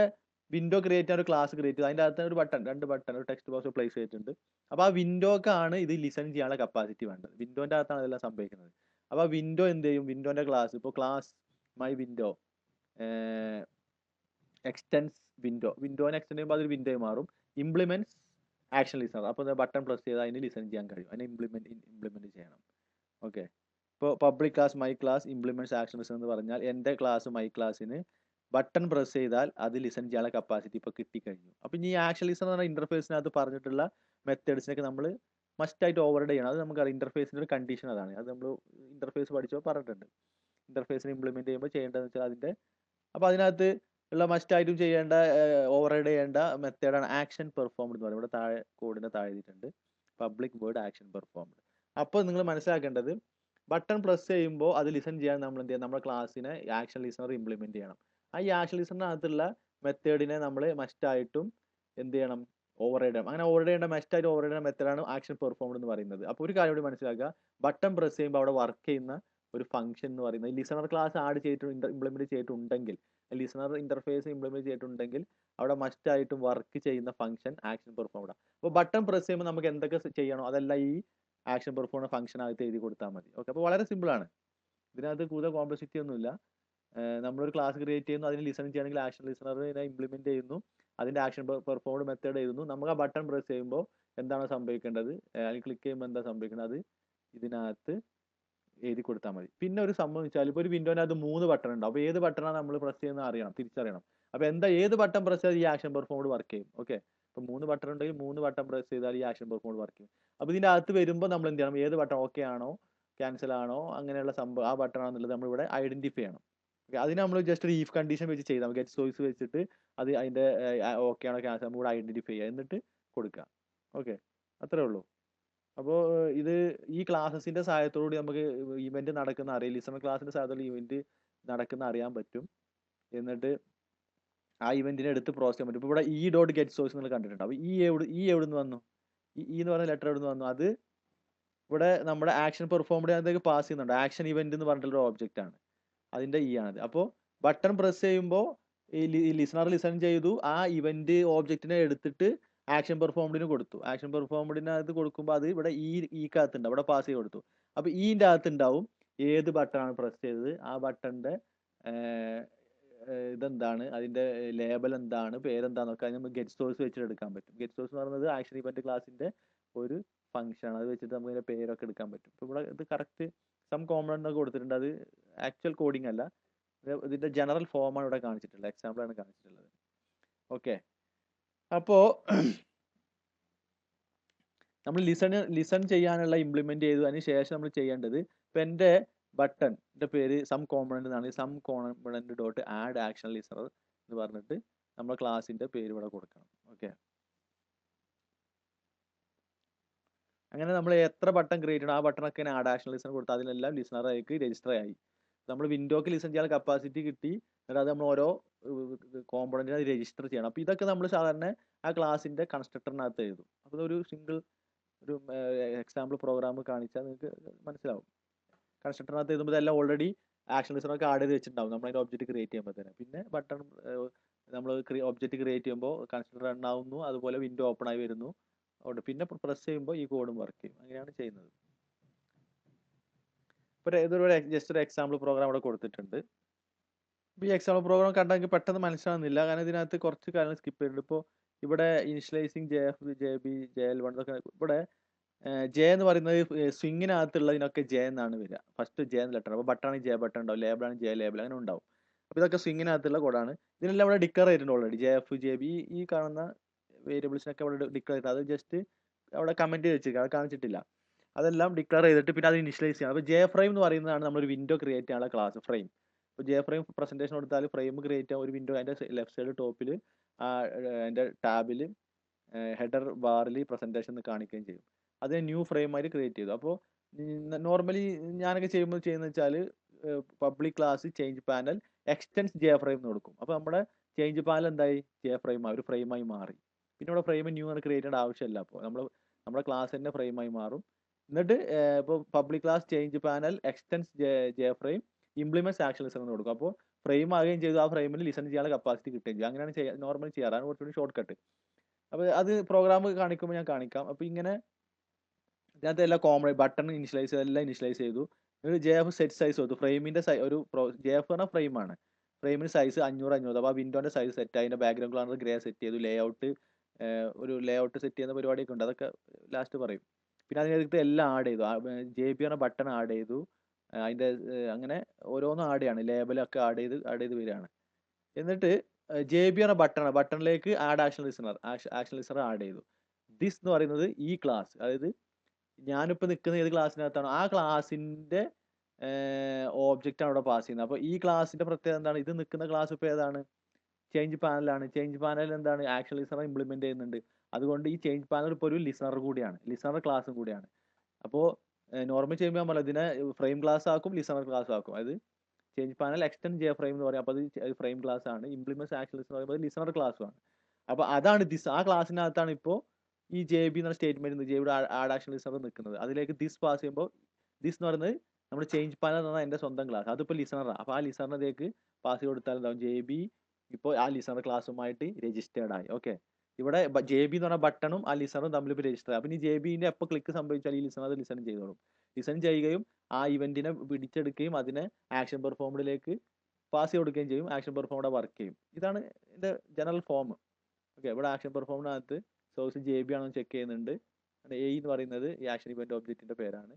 വിൻഡോ ക്രിയേറ്റ് ചെയ്യാൻ ഒരു ക്ലാസ് ക്രിയേറ്റ് ചെയ്ത് അതിൻ്റെ അകത്ത് ഒരു ബട്ടൺ, 2 ബട്ടൺ, ഒരു ടെക്സ്റ്റ് ബോക്സ് പ്ലേസ് ചെയ്തിട്ടുണ്ട്. അപ്പോൾ ആ വിൻഡോക്കാണ് ഇത് ലിസൺ ചെയ്യാനുള്ള കപ്പാസിറ്റി വേണ്ടത്. വിൻഡോൻ്റെ അകത്താണ് ഇതെല്ലാം സംഭവിക്കുന്നത്. അപ്പോൾ ആ വിൻഡോ എന്ത് ചെയ്യും, വിൻഡോൻ്റെ ക്ലാസ്, ഇപ്പോൾ class my window extends window, വിൻഡോനെ എക്സ്റ്റെൻഡ് ചെയ്യുമ്പോൾ അതൊരു വിൻഡോ മാറും. ഇംപ്ലിമെന്റ്സ് ആക്ഷൻ ലിസണർ, അപ്പോൾ ബട്ടൺ പ്രസ് ചെയ്താൽ അതിന് ലിസൺ ചെയ്യാൻ കഴിയും, അതിനെ ഇംപ്ലിമെന്റ് ചെയ്യണം. ഓക്കെ, ഇപ്പോൾ public class my class implements action listener എന്ന് പറഞ്ഞാൽ എൻ്റെ ക്ലാസ് മൈ ക്ലാസ്സിന് ബട്ടൺ പ്രസ് ചെയ്താൽ അത് ലിസൺ ചെയ്യാനുള്ള കപ്പാസിറ്റി ഇപ്പോൾ കിട്ടിക്കഴിഞ്ഞു. അപ്പോൾ ഇനി ഈ ആക്ഷൻ ലിസണർ എന്ന ഇന്റർഫേസിനകത്ത് പറഞ്ഞിട്ടുള്ള മെത്തേഡ്സിനൊക്കെ നമ്മൾ മസ്റ്റായിട്ട് ഓവർറൈഡ് ചെയ്യണം. അത് നമുക്കറിയാം, ഇന്റർഫേസിൻ്റെ ഒരു കണ്ടീഷൻ അതാണ്. അത് നമ്മൾ ഇന്റർഫേസ് പഠിച്ചോ പറഞ്ഞിട്ടുണ്ട്. ഇന്റർഫേസിനെ ഇംപ്ലിമെന്റ് ചെയ്യുമ്പോൾ ചെയ്യേണ്ടതെന്ന് വെച്ചാൽ അതിൻ്റെ, അപ്പോൾ അതിനകത്ത് ഉള്ള മസ്റ്റായിട്ടും ചെയ്യേണ്ട ഓവർറൈഡ് ചെയ്യേണ്ട മെത്തേഡാണ് ആക്ഷൻ പെർഫോംഡ് എന്ന് പറയുന്നത്. ഇവിടെ താഴെ കോഡിൻ്റെ താഴെ എഴുതിയിട്ടുണ്ട് പബ്ലിക് വേർഡ് ആക്ഷൻ പെർഫോംഡ്. അപ്പോൾ നിങ്ങൾ മനസ്സിലാക്കേണ്ടത് ബട്ടൺ പ്രസ് ചെയ്യുമ്പോൾ അത് ലിസൺ ചെയ്യാൻ നമ്മൾ എന്ത് ചെയ്യണം, നമ്മുടെ ക്ലാസ്സിനെ ആക്ഷൻ ലിസണർ ഇംപ്ലിമെന്റ് ചെയ്യണം. ആ ഈ ആക്ഷൻ ലിസണറിനകത്തുള്ള മെത്തേഡിനെ നമ്മൾ മസ്റ്റായിട്ടും എന്ത് ചെയ്യണം, ഓവർറൈഡ് ചെയ്യണം. അങ്ങനെ ഓവർറൈഡ് ചെയ്യേണ്ട മസ്റ്റായിട്ട് ഓവർറൈഡ് ചെയ്യുന്ന മെത്തേഡാണ് ആക്ഷൻ പെർഫോംഡ് എന്ന് പറയുന്നത്. അപ്പോൾ ഒരു കാര്യം കൂടി മനസ്സിലാക്കുക, ബട്ടൺ പ്രസ് ചെയ്യുമ്പോൾ അവിടെ വർക്ക് ചെയ്യുന്ന ഒരു ഫംഗ്ഷൻ എന്ന് പറയുന്നത് ലിസണർ ക്ലാസ് ആഡ് ചെയ്തിട്ട് ഇംപ്ലിമെന്റ് ചെയ്തിട്ടുണ്ടെങ്കിൽ, ലിസണർ ഇന്റർഫേസ് ഇംപ്ലിമെന്റ് ചെയ്തിട്ടുണ്ടെങ്കിൽ അവിടെ മസ്റ്റായിട്ടും വർക്ക് ചെയ്യുന്ന ഫംഗ്ഷൻ ആക്ഷൻ പെർഫോംഡ് ആണ്. അപ്പോൾ ബട്ടൺ പ്രസ് ചെയ്യുമ്പോൾ നമുക്ക് എന്തൊക്കെ ചെയ്യണോ അതെല്ലാം ഈ ആക്ഷൻ പെർഫോംഡ് ഫംഗ്ഷനകത്ത് എഴുതി കൊടുത്താൽ മതി. ഓക്കെ, അപ്പോൾ വളരെ സിമ്പിൾ ആണ്, ഇതിനകത്ത് കൂടുതൽ കോംപ്ലക്സിറ്റി ഒന്നുമില്ല. നമ്മളൊരു ക്ലാസ് ക്രിയേറ്റ് ചെയ്യുന്നു, അതിന് ലിസൺ ചെയ്യണമെങ്കിൽ ആക്ഷൻ ലിസണറിനെ ഇംപ്ലിമെന്റ് ചെയ്യുന്നു, അതിന്റെ ആക്ഷൻ പെർഫോംഡ് മെത്തേഡ് എഴുതുന്നു. നമുക്ക് ആ ബട്ടൺ പ്രസ് ചെയ്യുമ്പോൾ എന്താണ് സംഭവിക്കേണ്ടത്, അല്ലെങ്കിൽ ക്ലിക്ക് ചെയ്യുമ്പോൾ എന്താ സംഭവിക്കേണ്ടത്, അത് ഇതിനകത്ത് എഴുതി കൊടുത്താൽ മതി. പിന്നെ ഒരു സംഭവം വെച്ചാൽ ഇപ്പോൾ ഒരു വിൻഡോനകത്ത് 3 ബട്ടൺ ഉണ്ടാവും. അപ്പോൾ ഏത് ബട്ടണാണ് നമ്മൾ പ്രസ് ചെയ്യുന്നത് അറിയണം, തിരിച്ചറിയണം. അപ്പോൾ ഏത് ബട്ടൺ പ്രസ് ചെയ്താൽ ഈ ആക്ഷൻ പെർഫോംഡ് വർക്ക് ചെയ്യും. ഓക്കെ, അപ്പോൾ 3 ബട്ടൺ ഉണ്ടെങ്കിൽ 3 ബട്ടൺ പ്രസ് ചെയ്താൽ ഈ ആക്ഷൻ പെർഫോംഡ് വർക്ക് ചെയ്യും. അപ്പോൾ ഇതിൻ്റെ അകത്ത് വരുമ്പോൾ നമ്മൾ എന്ത് ചെയ്യണം, ഏത് ബട്ടൺ ഓക്കെ ആണോ ക്യാൻസൽ ആണോ അങ്ങനെയുള്ള സംഭവം ആ ബട്ടൺ ആണെന്നുള്ളത് നമ്മളിവിടെ ഐഡന്റിഫൈ ചെയ്യണം. ഓക്കെ, അതിന് നമ്മൾ ജസ്റ്റ് ഒരു ഈഫ് കണ്ടീഷൻ വെച്ച് ചെയ്താൽ ഗെറ്റ് സോഴ്സ് വെച്ചിട്ട് അത് അതിൻ്റെ ഓക്കെ ആണോ ക്യാൻസൽ നമ്മൾ ഇവിടെ ഐഡന്റിഫൈ ചെയ്യുക, എന്നിട്ട് കൊടുക്കുക. ഓക്കെ, അത്രേ ഉള്ളൂ. അപ്പോൾ ഇത് ഈ ക്ലാസ്സസിന്റെ സഹായത്തോടുകൂടി നമുക്ക് ഇവന്റ് നടക്കുന്ന അറിയാം, ലിസണർ ക്ലാസിന്റെ സഹായത്തോടെ ഇവന്റ് നടക്കുന്ന അറിയാൻ പറ്റും. എന്നിട്ട് ആ ഇവന്റിനെ എടുത്ത് പ്രോസസ് ചെയ്യാൻ പറ്റും. ഇപ്പോൾ ഇവിടെ ഇ ഡോട്ട് ഗെറ്റ് സോഴ്സ് നിങ്ങൾ കണ്ടിട്ടുണ്ട്. അപ്പോൾ ഈ എവിടെ നിന്ന് വന്നു? ഈ എന്ന് പറയുന്ന ലെറ്റർ എവിടെ നിന്ന് വന്നു? അത് ഇവിടെ നമ്മുടെ ആക്ഷൻ പെർഫോംഡ് അതിലേക്ക് പാസ് ചെയ്യുന്നുണ്ട്. ആക്ഷൻ ഇവന്റ് എന്ന് പറഞ്ഞിട്ടുള്ള ഒബ്ജക്റ്റ് ആണ്, അതിന്റെ ഇ ആണത്. അപ്പോൾ ബട്ടൺ പ്രസ് ചെയ്യുമ്പോൾ ഈ ലിസണർ ലിസൺ ചെയ്തു, ആ ഇവന്റ് ഓബ്ജക്റ്റിനെ എടുത്തിട്ട് ആക്ഷൻ പെർഫോംഡിന് കൊടുത്തു. ആക്ഷൻ പെർഫോംഡിന് അത് കൊടുക്കുമ്പോൾ അത് ഇവിടെ ഈക്കകത്തുണ്ട്, അവിടെ പാസ് ചെയ്ത് കൊടുത്തു. അപ്പോൾ ഈന്റെ അകത്ത് ഉണ്ടാവും ഏത് ബട്ടണാണ് പ്രസ് ചെയ്തത്, ആ ബട്ടന്റെ ഇതെന്താണ്, അതിന്റെ ലേബൽ എന്താണ്, പേരെന്താന്നൊക്കെ അത് നമുക്ക് ഗെറ്റ് സോഴ്സ് വെച്ചിട്ട് എടുക്കാൻ പറ്റും. ഗെറ്റ് സോഴ്സ് എന്ന് പറയുന്നത് ആക്ഷൻ ഇവന്റ് ക്ലാസിന്റെ ഒരു ഫംഗ്ഷൻ ആണ്. അത് വെച്ചിട്ട് നമുക്ക് ഇതിന്റെ പേരൊക്കെ എടുക്കാൻ പറ്റും. ഇപ്പോൾ ഇവിടെ ഇത് കറക്റ്റ് സം കോമ്പണന്റ് ഒക്കെ കൊടുത്തിട്ടുണ്ട്. അത് ആക്ച്വൽ കോഡിംഗ് അല്ല, ഇതിന്റെ ജനറൽ ഫോമാണ് ഇവിടെ കാണിച്ചിട്ടുള്ളത്, എക്സാമ്പിൾ ആണ് കാണിച്ചിട്ടുള്ളത്. ഓക്കെ, അപ്പോ നമ്മൾ ലിസൺ ചെയ്യാനുള്ള ഇംപ്ലിമെന്റ് ചെയ്തു. അതിന് ശേഷം നമ്മൾ ചെയ്യേണ്ടത്, ഇപ്പൊ എന്റെ ബട്ടന്റെ പേര് സം കോമ്പണന്റ് എന്നാണ്. Some component dot add action listener എന്ന് പറഞ്ഞിട്ട് നമ്മുടെ ക്ലാസിന്റെ പേര് ഇവിടെ കൊടുക്കണം. ഓക്കെ, അങ്ങനെ നമ്മൾ എത്ര ബട്ടൺ ക്രിയേറ്റ് ചെയ്യണം, ആ ബട്ടണൊക്കെ ആഡ് ആക്ഷൻ ലിസണർ കൊടുത്ത് അതിലെല്ലാം ലിസണർ ആയിട്ട് രജിസ്റ്റർ ആയി. നമ്മൾ വിൻഡോക്ക് ലിസൺ ചെയ്യാൻ കപ്പാസിറ്റി കിട്ടി. എന്നിട്ട് അത് നമ്മൾ ഓരോ കോമ്പണന്റിനെ രജിസ്റ്റർ ചെയ്യണം. അപ്പോൾ ഇതൊക്കെ നമ്മൾ സാധാരണ ആ ക്ലാസിന്റെ കൺസ്ട്രക്ടറിനകത്ത് എഴുതും. അപ്പോൾ ഒരു സിംഗിൾ ഒരു എക്സാമ്പിൾ പ്രോഗ്രാം കാണിച്ചാൽ നിങ്ങൾക്ക് മനസ്സിലാവും. കൺസ്ട്രക്ടറിനകത്ത് എഴുതുമ്പോൾ ഇതെല്ലാം ഓൾറെഡി ആക്ഷൻ ലിസണറൊക്കെ ആഡ് ചെയ്ത് വെച്ചിട്ടുണ്ടാവും നമ്മൾ അതിന്റെ ഒബ്ജക്റ്റ് ക്രിയേറ്റ് ചെയ്യുമ്പോൾ തന്നെ. പിന്നെ ബട്ടൺ നമ്മൾ ഒബ്ജക്റ്റ് ക്രിയേറ്റ് ചെയ്യുമ്പോൾ കൺസ്ട്രക്ടർ റൺ ആവുന്നു, അതുപോലെ വിൻഡോ ഓപ്പൺ ആയി വരുന്നു. പിന്നെ പ്രസ് ചെയ്യുമ്പോൾ ഈ കോഡും വർക്ക് ചെയ്യും. അങ്ങനെയാണ് ചെയ്യുന്നത്. ഇപ്പോൾ ഇതൊരു ജസ്റ്റ് ഒരു എക്സാമ്പിൾ പ്രോഗ്രാം ഇവിടെ കൊടുത്തിട്ടുണ്ട്. ഈ എക്സാമ്പിൾ പ്രോഗ്രാം കണ്ടാൽ എനിക്ക് പെട്ടെന്ന് മനസ്സിലാവുന്നില്ല, കാരണം ഇതിനകത്ത് കുറച്ച് കാര്യങ്ങൾ സ്കിപ്പ് ചെയ്തിട്ടുണ്ട്. ഇപ്പോൾ ഇവിടെ ഇനിഷ്യലൈസിങ് JF, JB, JL1 ഇതൊക്കെ ഇവിടെ ജെ എന്ന് പറയുന്നത് സ്വിങ്ങിനകത്തുള്ളതിനൊക്കെ ജെ എന്നാണ് വരിക. ഫസ്റ്റ് ജെ എന്ന ലെറ്റർ. അപ്പോൾ ബട്ടൺ ജെ ബട്ടൺ ഉണ്ടാവും, ലേബിളാണ് ജെ ലേബിൾ, അങ്ങനെ ഉണ്ടാവും. അപ്പോൾ ഇതൊക്കെ സ്വിങ്ങിനകത്തുള്ള കോഡാണ്. ഇതിനെല്ലാം ഇവിടെ ഡിക്ലെയർ ചെയ്തിട്ടുണ്ട് ഓൾറെഡി. JF, JB ഈ കാണുന്ന വേരിയബിൾസിനൊക്കെ അവിടെ ഡിക്ലെയർ ചെയ്ത്, അത് ജസ്റ്റ് അവിടെ കമന്റ് ചെയ്ത് വെച്ചിരിക്കുക, അത് കാണിച്ചിട്ടില്ല. അതെല്ലാം ഡിക്ലെയർ ചെയ്തിട്ട് പിന്നെ അത് ഇനിഷ്യലൈസ് ചെയ്യണം. അപ്പോൾ ജെ ഫ്രെയിം എന്ന് പറയുന്നതാണ് നമ്മളൊരു വിൻഡോ ക്രിയേറ്റ് ചെയ്യാനുള്ള ക്ലാസ് ഫ്രെയിം. ഇപ്പോൾ ജെ ഫ്രെയിം പ്രസന്റേഷൻ കൊടുത്താൽ ഫ്രെയിം ക്രിയേറ്റ് ചെയ്യാൻ ഒരു വിൻഡോ അതിന്റെ ലെഫ്റ്റ് സൈഡ് ടോപ്പിൽ അതിന്റെ ടാബിൽ ഹെഡർ ബാറിൽ പ്രസന്റേഷൻ കാണിക്കുകയും ചെയ്യും. അതിനെ ന്യൂ ഫ്രെയിം ആയിട്ട് ക്രിയേറ്റ് ചെയ്തു. അപ്പോൾ നോർമലി ഞാനൊക്കെ ചെയ്യുന്നത് വെച്ചാൽ public class change panel extends J frame എന്ന് കൊടുക്കും. അപ്പോൾ നമ്മുടെ ചേഞ്ച് പാനൽ എന്തായി, ജെ ഫ്രെയിം ഒരു ഫ്രെയിമായി മാറി. പിന്നെ ഇവിടെ ഫ്രെയിം ന്യൂ ആണ് ക്രിയേറ്റ് ചെയ്യേണ്ട ആവശ്യമില്ല. അപ്പോൾ നമ്മുടെ ക്ലാസ് തന്നെ ഫ്രെയിമായി മാറും. എന്നിട്ട് ഇപ്പോൾ public class change panel extends J frame implements action listen എന്ന് കൊടുക്കും. അപ്പോൾ ഫ്രെയിം ആകുകയും ചെയ്തു, ആ ഫ്രെയിമിൽ ലിസൺ ചെയ്യാനുള്ള കപ്പാസിറ്റി കിട്ടുകയും ചെയ്യും. അങ്ങനെയാണ് നോർമലി ചെയ്യാറ്. അതാണ് കുറച്ചുകൂടി ഷോർട്ട് കട്ട്. അപ്പോൾ അത് പ്രോഗ്രാം കാണിക്കുമ്പോൾ ഞാൻ കാണിക്കാം. അപ്പോൾ ഇങ്ങനെ ഇതിനകത്ത് എല്ലാം കോമൺ ബട്ടൺ ഇനിഷ്യലൈസ് എല്ലാം ഇനിഷ്യലൈസ് ചെയ്തു. JF സെറ്റ് സൈസ് കൊടുത്തു. ഫ്രെയിമിന്റെ ഒരു JF പറഞ്ഞാൽ ഫ്രെയിമാണ്. ഫ്രെയിമിന് സൈസ് 500. അപ്പോൾ ആ വിൻഡോന്റെ സൈസ് സെറ്റ്, അതിന്റെ ബാക്ക്ഗ്രൗണ്ട് കളർ ഗ്രേ സെറ്റ് ചെയ്തു. ഒരു ലേ ഔട്ട് സെറ്റ് ചെയ്യുന്ന പരിപാടിയൊക്കെ ഉണ്ട്, അതൊക്കെ ലാസ്റ്റ് പറയും. പിന്നെ അതിനകത്ത് എല്ലാം ആഡ് ചെയ്തു. JB പറഞ്ഞ ബട്ടൺ ആഡ് ചെയ്തു. അതിന്റെ അങ്ങനെ ഓരോന്നും ആഡ് ചെയ്യാണ്, ലേബലൊക്കെ ആഡ് ചെയ്ത് വരികയാണ്. എന്നിട്ട് JB പറഞ്ഞ ബട്ടണിലേക്ക് ആഡ് ആക്ഷൻ ലിസണർ ആഡ് ചെയ്തു. ദിസ് എന്ന് പറയുന്നത് ഈ ക്ലാസ്, അതായത് ഞാനിപ്പോൾ നിൽക്കുന്ന ഏത് ക്ലാസ്സിനകത്താണോ ആ ക്ലാസിന്റെ ഓബ്ജക്റ്റ് ആണ് ഇവിടെ പാസ് ചെയ്യുന്നത്. അപ്പോൾ ഈ ക്ലാസിന്റെ പ്രത്യേകത എന്താണ്, ഇത് നിൽക്കുന്ന ക്ലാസ് ഇപ്പോൾ ഏതാണ്, ചേഞ്ച് പാനലാണ്. ചേഞ്ച് പാനൽ എന്താണ്, ആക്ഷൻ ലിസണർ ഇംപ്ലിമെന്റ് ചെയ്യുന്നുണ്ട്. അതുകൊണ്ട് ഈ ചേഞ്ച് പാനൽ ഇപ്പോൾ ഒരു ലിസണർ കൂടിയാണ്, ലിസണർ ക്ലാസ്സും കൂടിയാണ്. അപ്പോൾ നോർമൽ ചെയ്യുമ്പോൾ നമ്മൾ ഇതിനെ ഫ്രെയിം ക്ലാസ് ആക്കും, ലിസണർ ക്ലാസ് ആക്കും. അത് change panel extend J frame എന്ന് പറയും. അപ്പോൾ അത് ഫ്രെയിം ക്ലാസ് ആണ്. ഇംപ്ലിമെന്റ്സ് ആക്ഷൻ ലിസണർ പറയുമ്പോൾ ലിസണർ ക്ലാസ്സുമാണ്. അപ്പോൾ അതാണ് ദിസ്, ആ ക്ലാസ്സിനകത്താണ് ഇപ്പോൾ ഈ JB എന്ന statement JB add action listener നിൽക്കുന്നത്. അതിലേക്ക് ദിസ് പാസ് ചെയ്യുമ്പോൾ, ദിസ് എന്ന് പറയുന്നത് നമ്മുടെ ചേഞ്ച് പാനൽ എന്ന് പറഞ്ഞാൽ എൻ്റെ സ്വന്തം ക്ലാസ്, അതിപ്പോൾ ലിസണറാണ്. അപ്പോൾ ആ ലിസണറിലേക്ക് പാസ് കൊടുത്താൽ എന്താവും, JB ഇപ്പോൾ ആ ലിസണർ ക്ലാസ്സുമായിട്ട് രജിസ്റ്റേർഡ് ആയി. ഓക്കെ, ഇവിടെ JB എന്ന് പറഞ്ഞ ബട്ടണും ആ ലിസണറും തമ്മിൽ ഇപ്പോൾ രജിസ്റ്റർ ആയി. അപ്പോൾ ഈ JBന്റെ എപ്പോൾ ക്ലിക്ക് സംഭവിച്ചാൽ ഈ ലിസണർ ലിസൺ ചെയ്തോളും. ലിസൺ ചെയ്യുകയും ആ ഇവന്റിനെ പിടിച്ചെടുക്കുകയും അതിനെ ആക്ഷൻ പെർഫോംഡിലേക്ക് പാസ് ചെയ്ത് കൊടുക്കുകയും ചെയ്യും. ആക്ഷൻ പെർഫോംഡ് വർക്ക് ചെയ്യും. ഇതാണ് ഇതിന്റെ ജനറൽ ഫോം. ഓക്കെ, ഇവിടെ ആക്ഷൻ പെർഫോമിനകത്ത് സോഴ്സ് JB ആണോ ചെക്ക് ചെയ്യുന്നുണ്ട്. A എന്ന് പറയുന്നത് ഈ ആക്ഷൻ ഇവന്റ് ഒബ്ജക്റ്റിന്റെ പേരാണ്.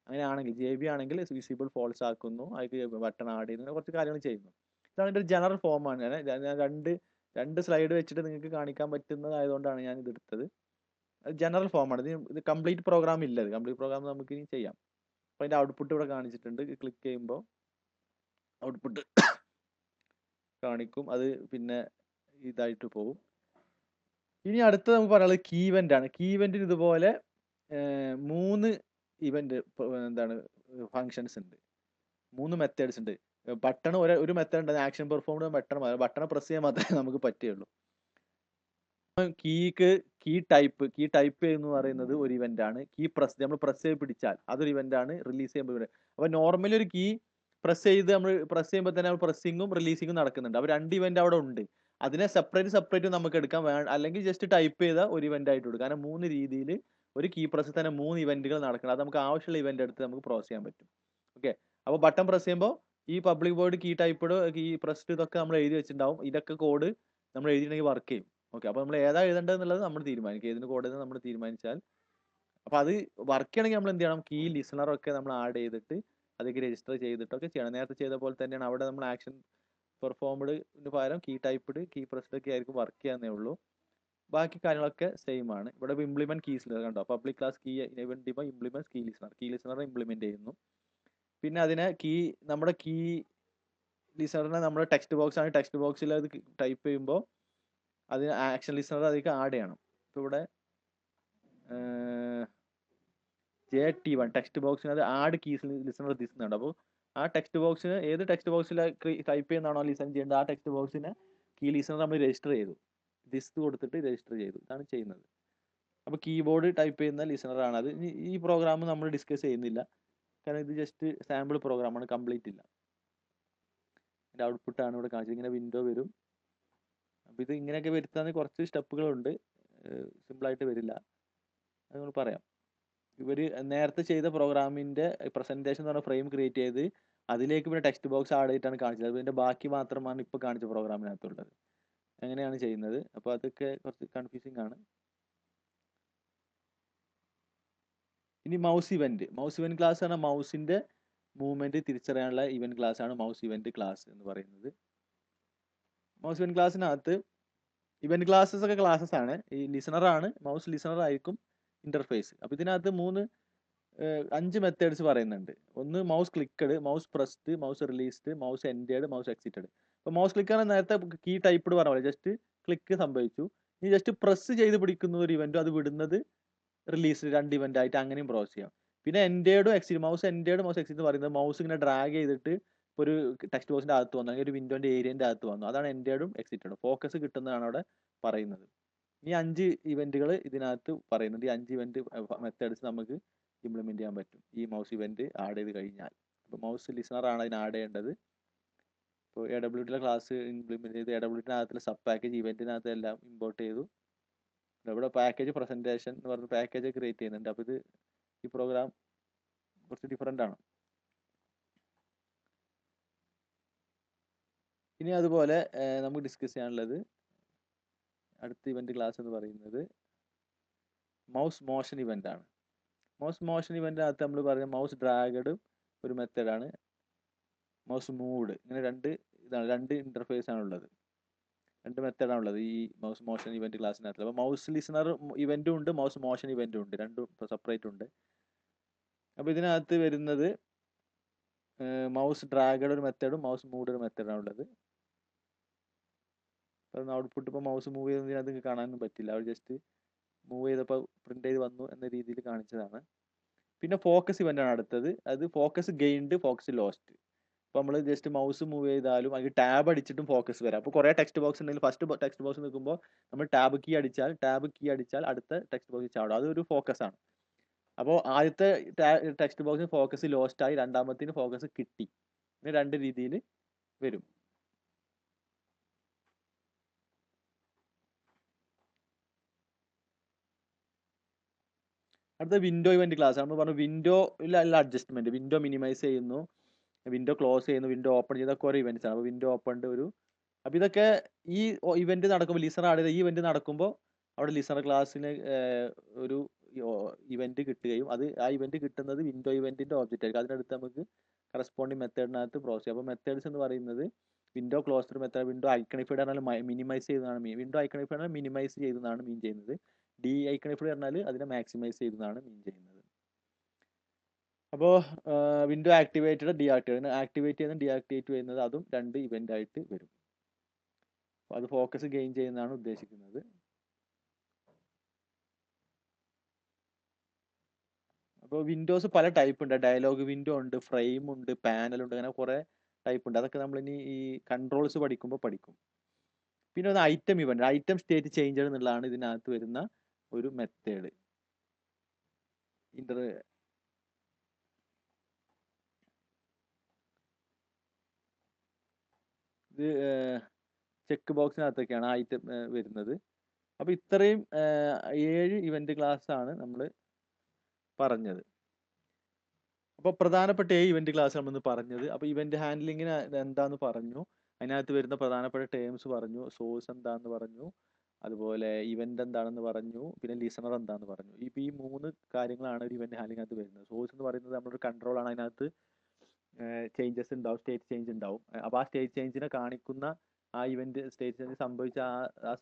അങ്ങനെയാണെങ്കിൽ JB ആണെങ്കിൽ വിസിബിൾ ഫോൾസ് ആക്കുന്നു, അതിലേക്ക് ബട്ടൺ ആഡ് ചെയ്യുന്നു, കുറച്ച് കാര്യങ്ങൾ ചെയ്യുന്നു. ഇതാണ് ഇതിന്റെ ജനറൽ ഫോമാണ്. ഞാൻ രണ്ട് സ്ലൈഡ് വെച്ചിട്ട് നിങ്ങൾക്ക് കാണിക്കാൻ പറ്റുന്നതായതുകൊണ്ടാണ് ഞാൻ ഇത് എടുത്തത്. ജനറൽ ഫോമാണ്. ഇത് കംപ്ലീറ്റ് പ്രോഗ്രാം ഇല്ല. ഇത് കംപ്ലീറ്റ് പ്രോഗ്രാം നമുക്ക് ഇനി ചെയ്യാം. അപ്പോൾ അതിന്റെ ഔട്ട്പുട്ട് ഇവിടെ കാണിച്ചിട്ടുണ്ട്. ക്ലിക്ക് ചെയ്യുമ്പോൾ ഔട്ട്പുട്ട് കാണിക്കും. അത് പിന്നെ ഇതായിട്ട് പോകും. ഇനി അടുത്ത നമുക്ക് പറയാനുള്ളത് കീ ഇവന്റ് ആണ്. കീ ഇവന്റിന് ഇതുപോലെ 3 ഇവന്റ് എന്താണ് ഫങ്ഷൻസ് ഉണ്ട്, 3 മെത്തേഡ്സ് ഉണ്ട്. ബട്ടൺ ഒരു മെത്തേഡ് ഉണ്ട്, ആക്ഷൻ പെർഫോംഡ് ബട്ടൺ പ്രസ് ചെയ്യാൻ മാത്രമേ നമുക്ക് പറ്റുള്ളൂ. കീ ടൈപ്പ് എന്ന് പറയുന്നത് ഒരു ഇവന്റ് ആണ്. നമ്മൾ പ്രസ് ചെയ്ത് പിടിച്ചാൽ അതൊരു ഇവന്റ് ആണ്. റിലീസ് ചെയ്യുമ്പോൾ അപ്പൊ നോർമലി ഒരു കീ നമ്മൾ പ്രസ് ചെയ്യുമ്പോൾ തന്നെ പ്രസ്സിങ്ങും റിലീസിങ്ങും നടക്കുന്നുണ്ട്. അപ്പൊ 2 ഇവന്റ് അവിടെ ഉണ്ട്. അതിനെ സെപ്പറേറ്റ് നമുക്ക് എടുക്കാം, അല്ലെങ്കിൽ ജസ്റ്റ് ടൈപ്പ് ചെയ്ത ഒരു ഇവന്റ് ആയിട്ട് എടുക്കാം. കാരണം 3 രീതിയിൽ ഒരു കീ പ്രസ് തന്നെ 3 ഇവന്റുകൾ നടക്കണം. അത് നമുക്ക് ആവശ്യമുള്ള ഇവന്റ് എടുത്ത് നമുക്ക് പ്രോസസ് ചെയ്യാൻ പറ്റും. ഓക്കെ, അപ്പോൾ ബട്ടൺ പ്രസ് ചെയ്യുമ്പോൾ ഈ public void key typed key pressed ഇതൊക്കെ നമ്മൾ എഴുതി വെച്ചിട്ടുണ്ടാവും. ഇതൊക്കെ കോഡ് നമ്മൾ എഴുതിയിട്ടുണ്ടെങ്കിൽ വർക്ക് ചെയ്യും. ഓക്കെ, അപ്പോൾ നമ്മൾ ഏതാ എഴുതേണ്ടതെന്നുള്ളത് നമ്മൾ തീരുമാനിക്കും. ഏതിന് കോഡ് എന്ന് നമ്മൾ തീരുമാനിച്ചാൽ, അപ്പോൾ അത് വർക്ക് ചെയ്യണമെങ്കിൽ നമ്മൾ എന്ത് ചെയ്യണം, കീ ലിസണറൊക്കെ നമ്മൾ ആഡ് ചെയ്തിട്ട് അതിലേക്ക് രജിസ്റ്റർ ചെയ്തിട്ടൊക്കെ ചെയ്യണം. നേരത്തെ ചെയ്ത പോലെ തന്നെയാണ്. അവിടെ നമ്മൾ ആക്ഷൻ പെർഫോംഡ് പകരം കീ ടൈപ്പ്ഡ് കീ പ്രസ്ഡ് ഒക്കെ ആയിരിക്കും വർക്ക് ചെയ്യാന്നേ ഉള്ളൂ. ബാക്കി കാര്യങ്ങളൊക്കെ സെയിം ആണ്. ഇവിടെ ഇംപ്ലിമെന്റ് കീ ലിസണർ കണ്ടോ, public class key event implement key listener implement ചെയ്യുന്നു. പിന്നെ അതിനെ നമ്മുടെ കീ ലിസണറിനെ നമ്മുടെ ടെക്സ്റ്റ് ബോക്സ് ആണ്, ടെക്സ്റ്റ് ബോക്സിൽ അത് ടൈപ്പ് ചെയ്യുമ്പോൾ അതിന് ആക്ഷൻ ലിസണർ അതിലേക്ക് ആഡ് ചെയ്യണം. ഇപ്പോൾ ഇവിടെ JT1 ടെക്സ്റ്റ് ബോക്സിന് അത് ആഡ് കീസ് ലിസണർ ദിസുന്നുണ്ട്. അപ്പോൾ ആ ടെക്സ്റ്റ് ബോക്സിന് ഏത് ടെക്സ്റ്റ് ബോക്സിൽ ടൈപ്പ് ചെയ്യുന്നതാണോ ലിസൺ ചെയ്യേണ്ടത്, ആ ടെക്സ്റ്റ് ബോക്സിനെ കീ ലിസണർ നമ്മൾ രജിസ്റ്റർ ചെയ്തു, ദിസ് കൊടുത്തിട്ട് രജിസ്റ്റർ ചെയ്തു. ഇതാണ് ചെയ്യുന്നത്. അപ്പോൾ കീബോർഡ് ടൈപ്പ് ചെയ്യുന്ന ലിസണറാണ് അത്. ഈ പ്രോഗ്രാം നമ്മൾ ഡിസ്കസ് ചെയ്യുന്നില്ല, കാരണം ഇത് ജസ്റ്റ് സാമ്പിൾ പ്രോഗ്രാമാണ്, കംപ്ലീറ്റ് ഇല്ല. അതിൻ്റെ ഔട്ട്പുട്ടാണ് ഇവിടെ കാണിച്ചത്. ഇങ്ങനെ വിൻഡോ വരും. അപ്പോൾ ഇത് ഇങ്ങനെയൊക്കെ വരുത്താൻ കുറച്ച് സ്റ്റെപ്പുകളുണ്ട്, സിമ്പിളായിട്ട് വരില്ല. അത് നമ്മൾ പറയാം. ഇവർ നേരത്തെ ചെയ്ത പ്രോഗ്രാമിൻ്റെ പ്രസൻറ്റേഷൻ എന്ന് പറഞ്ഞ ഫ്രെയിം ക്രിയേറ്റ് ചെയ്ത് അതിലേക്ക് പിന്നെ ടെക്സ്റ്റ് ബോക്സ് ആഡ് ചെയ്തിട്ടാണ് കാണിച്ചത്. അതിൻ്റെ ബാക്കി മാത്രമാണ് ഇപ്പോൾ കാണിച്ച പ്രോഗ്രാമിനകത്തുള്ളത്. അങ്ങനെയാണ് ചെയ്യുന്നത്. അപ്പോൾ അതൊക്കെ കുറച്ച് കൺഫ്യൂസിങ് ആണ്. ഇനി മൗസ് ഇവന്റ് ക്ലാസ് ആണ്. മൗസിന്റെ മൂവ്മെന്റ് തിരിച്ചറിയാനുള്ള ഇവന്റ് ക്ലാസ് ആണ് മൗസ് ഇവന്റ് ക്ലാസ് എന്ന് പറയുന്നത്. മൗസ് ഇവന്റ് ക്ലാസ്സിനകത്ത് ഇവന്റ് ക്ലാസ്സസ് ഒക്കെ ക്ലാസ്സസ് ആണ്. ഈ ലിസണർ ആണ്, മൗസ് ലിസണർ ആയിരിക്കും ഇന്റർഫേസ്. അപ്പോൾ ഇതിനകത്ത് 5 മെത്തേഡ്സ് പറയുന്നുണ്ട്. ഒന്ന് mouse clicked, mouse pressed, mouse released, mouse entered, mouse exited. അപ്പോൾ മൗസ് ക്ലിക്കാണ് നേരത്തെ കീ ടൈപ്പ്ഡ് പറഞ്ഞ പോലെ ജസ്റ്റ് ക്ലിക്ക് സംഭവിച്ചു. ഇനി ജസ്റ്റ് പ്രസ് ചെയ്ത് പിടിക്കുന്ന ഒരു ഇവന്റും അത് വിടുന്നത് റിലീസ് 2 ഇവന്റ് ആയിട്ട് അങ്ങനെയും പ്രോസസ് ചെയ്യാം. പിന്നെ എൻഡേഡും എക്സിറ്റ്, മൗസ് എക്സിറ്റ് എന്ന് പറയുന്നത് മൗസ് ഇങ്ങനെ ഡ്രാഗ് ചെയ്തിട്ട് ഇപ്പോൾ ഒരു ടെക്സ്റ്റ് ബോക്സിന്റെ അകത്ത് വന്നു, അല്ലെങ്കിൽ ഒരു വിൻഡോന്റെ ഏരിയന്റെ അകത്ത് വന്നു, അതാണ് എൻഡേഡും എക്സിറ്റഡും. ഫോക്കസ് കിട്ടുന്നതാണ് അവിടെ പറയുന്നത്. ഈ 5 ഇവന്റുകൾ ഇതിനകത്ത് പറയുന്നുണ്ട്. ഈ 5 ഇവന്റ് മെത്തേഡ്സ് നമുക്ക് ഇംപ്ലിമെന്റ് ചെയ്യാൻ പറ്റും ഈ മൗസ് ഇവന്റ് ആഡ് ചെയ്ത് കഴിഞ്ഞാൽ. അപ്പോൾ മൗസ് ലിസണർ ആണ് അതിന് ആഡ് ചെയ്യേണ്ടത്. ഇപ്പോൾ AWTയുടെ ക്ലാസ് ഇംപ്ലിമെന്റ് ചെയ്ത് AWTനകത്തുള്ള സബ് പാക്കേജ് ഇവന്റിനകത്ത് എല്ലാം ഇമ്പോർട്ട് ചെയ്തു. ഇവിടെ പാക്കേജ് പ്രസന്റേഷൻ എന്ന് പറഞ്ഞ പാക്കേജ് ക്രിയേറ്റ് ചെയ്യുന്നുണ്ട്. അപ്പോൾ ഈ പ്രോഗ്രാം കുറച്ച് ഡിഫറെൻ്റ് ആണ്. ഇനി അതുപോലെ നമുക്ക് ഡിസ്കസ് ചെയ്യാനുള്ളത് അടുത്ത ഇവന്റ് ക്ലാസ് എന്ന് പറയുന്നത് മൗസ് മോഷൻ ഇവന്റ് ആണ്. മൗസ് മോഷൻ ഇവന്റിനകത്ത് നമ്മൾ പറയുന്നത് മൗസ് ഡ്രാഗഡ് ഒരു മെത്തേഡാണ്, മൗസ് മൂവ്ഡ്, ഇങ്ങനെ രണ്ട് ഇന്റർഫേസ് ആണുള്ളത്, 2 മെത്തേഡാണുള്ളത് ഈ മൗസ് മോഷൻ ഇവന്റ് ക്ലാസ്സിനകത്ത്. അപ്പോൾ മൗസ് ലിസണർ ഇവന്റും ഉണ്ട്, മൗസ് മോഷൻ ഇവന്റും ഉണ്ട്, രണ്ടും സെപ്പറേറ്റ് ഉണ്ട്. അപ്പോൾ ഇതിനകത്ത് വരുന്നത് മൗസ് ഡ്രാഗഡ് ഒരു മെത്തേഡും മൗസ് മൂവ്ഡ് ഒരു മെത്തേഡാണ് ഉള്ളത്. അപ്പോൾ ഔട്ട്പുട്ട് ഇപ്പോൾ മൗസ് മൂവ് ചെയ്തതിനകത്ത് കാണാനൊന്നും പറ്റില്ല, അവർ ജസ്റ്റ് മൂവ് ചെയ്തപ്പോൾ പ്രിന്റ് ചെയ്ത് വന്നു എന്ന രീതിയിൽ കാണിച്ചതാണ്. പിന്നെ ഫോക്കസ് ഇവന്റ് ആണ് അടുത്തത്. അത് ഫോക്കസ് ഗെയിൻഡ്, ഫോക്കസ് ലോസ്റ്റ്. അപ്പോൾ നമ്മൾ ജസ്റ്റ് മൗസ് മൂവ് ചെയ്താലും അതിൽ ടാബ് അടിച്ചിട്ടും ഫോക്കസ് വരാം. അപ്പോൾ കുറേ ടെക്സ്റ്റ് ബോക്സ് ഉണ്ടെങ്കിൽ ഫസ്റ്റ് ടെക്സ്റ്റ് ബോക്സ് നിൽക്കുമ്പോൾ നമ്മൾ ടാബ് കീ അടിച്ചാൽ അടുത്ത ടെക്സ്റ്റ് ബോക്സ് ചാടും. അതൊരു ഫോക്കസ് ആണ്. അപ്പോൾ ആദ്യത്തെ ടെക്സ്റ്റ് ബോക്സിന് ഫോക്കസ് ലോസ്റ്റ് ആയി, രണ്ടാമത്തിന് ഫോക്കസ് കിട്ടി. ഇങ്ങനെ 2 രീതിയിൽ വരും. അടുത്ത വിൻഡോ ഇവന്റ് ക്ലാസ്. നമ്മൾ പറഞ്ഞു വിൻഡോയിലുള്ള അഡ്ജസ്റ്റ്മെന്റ്, വിൻഡോ മിനിമൈസ് ചെയ്യുന്നു, വിൻഡോ ക്ലോസ് ചെയ്യുന്നു, വിൻഡോ ഓപ്പൺ ചെയ്തൊക്കെ ഓരോ ഇവന്റ്സ് ആണ്. അപ്പോൾ വിൻഡോ ഓപ്പൺഡ് അപ്പോൾ ഇതൊക്കെ ഈ ഇവന്റ് നടക്കുമ്പോൾ ലിസണർ ആഡ് ചെയ്ത ഈ ഇവന്റ് നടക്കുമ്പോൾ അവിടെ ലിസണർ ക്ലാസ്സിന് ഒരു ഇവന്റ് കിട്ടുകയും ആ ഇവന്റ് കിട്ടുന്നത് വിൻഡോ ഇവന്റിന്റെ ഓബ്ജക്റ്റ് ആയിരിക്കും. അതിനടുത്ത് നമുക്ക് കറസ്പോണ്ടിങ് മെത്തേഡിനകത്ത് പ്രോസസ് ചെയ്യാം. അപ്പോൾ മെത്തേഡ്സ് എന്ന് പറയുന്നത് വിൻഡോ ക്ലോസ്ഡ് മെത്തേഡ്, വിൻഡോ ഐക്കണിഫൈഡ് പറഞ്ഞാൽ മിനിമൈസ് ചെയ്തതാണ് വിൻഡോ ഐക്കണിഫൈഡ് പറഞ്ഞാൽ മിനിമൈസ് ചെയ്തതാണ് മീൻ ചെയ്യുന്നത്. ഡി ഐക്കണിഫൈഡ് പറഞ്ഞാൽ അതിനെ മാക്സിമൈസ് ചെയ്തതാണ് മീൻ ചെയ്യുന്നത്. അപ്പോൾ വിൻഡോ ആക്ടിവേറ്റഡ്, ആക്ടിവേറ്റ് ചെയ്യുന്ന ഡീആക്ടിവേറ്റ് ചെയ്യുന്നത് അതും 2 ഇവന്റ് ആയിട്ട് വരും. അപ്പോൾ അത് ഫോക്കസ് ഗെയിൻ ചെയ്യുന്നതാണ് ഉദ്ദേശിക്കുന്നത്. അപ്പോൾ വിൻഡോസ് പല ടൈപ്പ് ഉണ്ട്. ഡയലോഗ് വിൻഡോ ഉണ്ട്, ഫ്രെയിം ഉണ്ട്, പാനൽ ഉണ്ട്, അങ്ങനെ കുറേ ടൈപ്പ് ഉണ്ട്. അതൊക്കെ നമ്മൾ ഇനി ഈ കൺട്രോൾസ് പഠിക്കുമ്പോൾ പഠിക്കും. പിന്നെ ഒരു item event, item state changer എന്നുള്ളതാണ് ഇതിനകത്ത് വരുന്ന ഒരു മെത്തേഡ്. ഇന്റർ ഇത് ചെക്ക് ബോക്സിനകത്തൊക്കെയാണ് ഐറ്റം വരുന്നത്. അപ്പോൾ ഇത്രയും 7 ഇവന്റ് ക്ലാസ് ആണ് നമ്മൾ പറഞ്ഞത്. അപ്പോൾ പ്രധാനപ്പെട്ട ഇവന്റ് ക്ലാസ് നമ്മൾ പറഞ്ഞത്. അപ്പോൾ ഇവന്റ് ഹാൻഡ്ലിങ്ങിന് എന്താന്ന് പറഞ്ഞു, അതിനകത്ത് വരുന്ന പ്രധാനപ്പെട്ട ടേംസ് പറഞ്ഞു, സോഴ്സ് എന്താന്ന് പറഞ്ഞു, അതുപോലെ ഇവന്റ് എന്താണെന്ന് പറഞ്ഞു, പിന്നെ ലിസണർ എന്താന്ന് പറഞ്ഞു. ഇപ്പൊ ഈ 3 കാര്യങ്ങളാണ് ഒരു ഇവന്റ് ഹാൻഡ്ലിങ്ങിനകത്ത് വരുന്നത്. സോഴ്സ് എന്ന് പറയുന്നത് നമ്മളൊരു കൺട്രോൾ ആണ്, അതിനകത്ത് ചേഞ്ചസ് ഉണ്ടാവും, സ്റ്റേറ്റ് ചേഞ്ച് ഉണ്ടാവും. അപ്പോൾ ആ സ്റ്റേറ്റ് ചേഞ്ചിനെ കാണിക്കുന്ന ആ ഇവന്റ് സ്റ്റേറ്റ് ചേഞ്ച്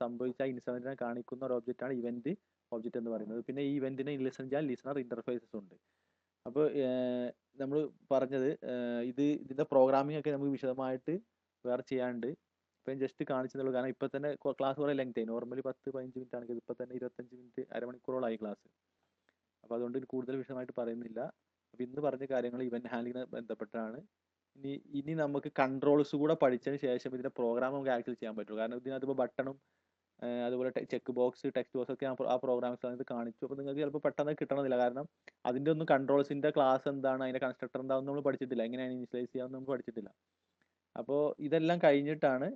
സംഭവിച്ച ഇൻസിഡന്റിനെ കാണിക്കുന്ന ഒരു ഒബ്ജക്റ്റ് ആണ് ഇവന്റ് ഒബ്ജക്റ്റ് എന്ന് പറയുന്നത്. പിന്നെ ഈ ഇവന്റിനെ ലിസൺ ചെയ്യാൻ ലിസണർ ഇന്റർഫേസസ് ഉണ്ട്. അപ്പോൾ നമ്മൾ പറഞ്ഞത് ഇതിന്റെ പ്രോഗ്രാമിംഗ് ഒക്കെ നമുക്ക് വിശദമായിട്ട് വേറെ ചെയ്യാണ്ട് ഇപ്പം ജസ്റ്റ് കാണിച്ചതുള്ളൂ. കാരണം ഇപ്പം തന്നെ ക്ലാസ് കുറേ ലെങ്ത് ആയി. നോർമലി 10-15 മിനിറ്റ് ആണെങ്കിൽ ഇപ്പം തന്നെ 25 മിനിറ്റ്, അരമണിക്കൂറോളായി ക്ലാസ്. അപ്പോൾ അതുകൊണ്ട് കൂടുതൽ വിശദമായിട്ട് പറയുന്നില്ല. അപ്പോൾ ഇന്ന് പറഞ്ഞ കാര്യങ്ങൾ ഇവന്റ് ഹാൻഡ്ലിങ്ങിനെ ബന്ധപ്പെട്ടാണ്. ഇനി നമുക്ക് കൺട്രോൾസ് കൂടെ പഠിച്ചതിന് ശേഷം ഇതിന്റെ പ്രോഗ്രാം നമുക്ക് ആക്ച്വലി ചെയ്യാൻ പറ്റുള്ളൂ. കാരണം ഇതിനകത്ത് ഇപ്പോൾ ബട്ടണും അതുപോലെ ചെക്ക് ബോക്സ്, ടെക്സ്റ്റ് ബോക്സ് ഒക്കെ ആ പ്രോഗ്രാംസ് അതിനകത്ത് കാണിച്ചു. അപ്പോൾ നിങ്ങൾക്ക് ചിലപ്പോൾ പെട്ടെന്ന് കിട്ടണമെന്നില്ല. കാരണം അതിന്റെ ഒന്നും കൺട്രോൾസിന്റെ ക്ലാസ് എന്താണ്, അതിന്റെ കൺസ്ട്രക്ടർ എന്താണെന്ന് നമ്മൾ പഠിച്ചിട്ടില്ല, എങ്ങനെയാണ് ഇനിഷ്യലൈസ് ചെയ്യാമെന്ന് നമ്മൾ പഠിച്ചിട്ടില്ല. അപ്പോൾ ഇതെല്ലാം കഴിഞ്ഞിട്ടാണ്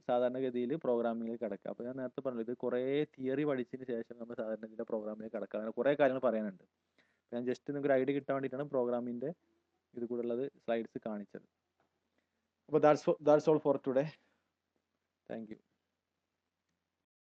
സാധാരണഗതിയിൽ പ്രോഗ്രാമിംഗിലേക്ക് കിടക്കുക. അപ്പോൾ ഞാൻ നേരത്തെ പറഞ്ഞത് ഇത് കുറേ തിയറി പഠിച്ചതിന് ശേഷം നമ്മൾ സാധാരണ ഇതിന്റെ പ്രോഗ്രാമിലേക്ക് കിടക്കുക. അങ്ങനെ കുറേ കാര്യങ്ങൾ പറയാനുണ്ട്. ഞാൻ ജസ്റ്റ് നിങ്ങൾക്ക് ഒരു ഐഡിയ കിട്ടാൻ വേണ്ടിയിട്ടാണ് പ്രോഗ്രാമിന്റെ ഇത് കൂടെ ഉള്ളത് സ്ലൈഡ്സ് കാണിച്ചത്. അപ്പോൾ that's all for today. Thank you.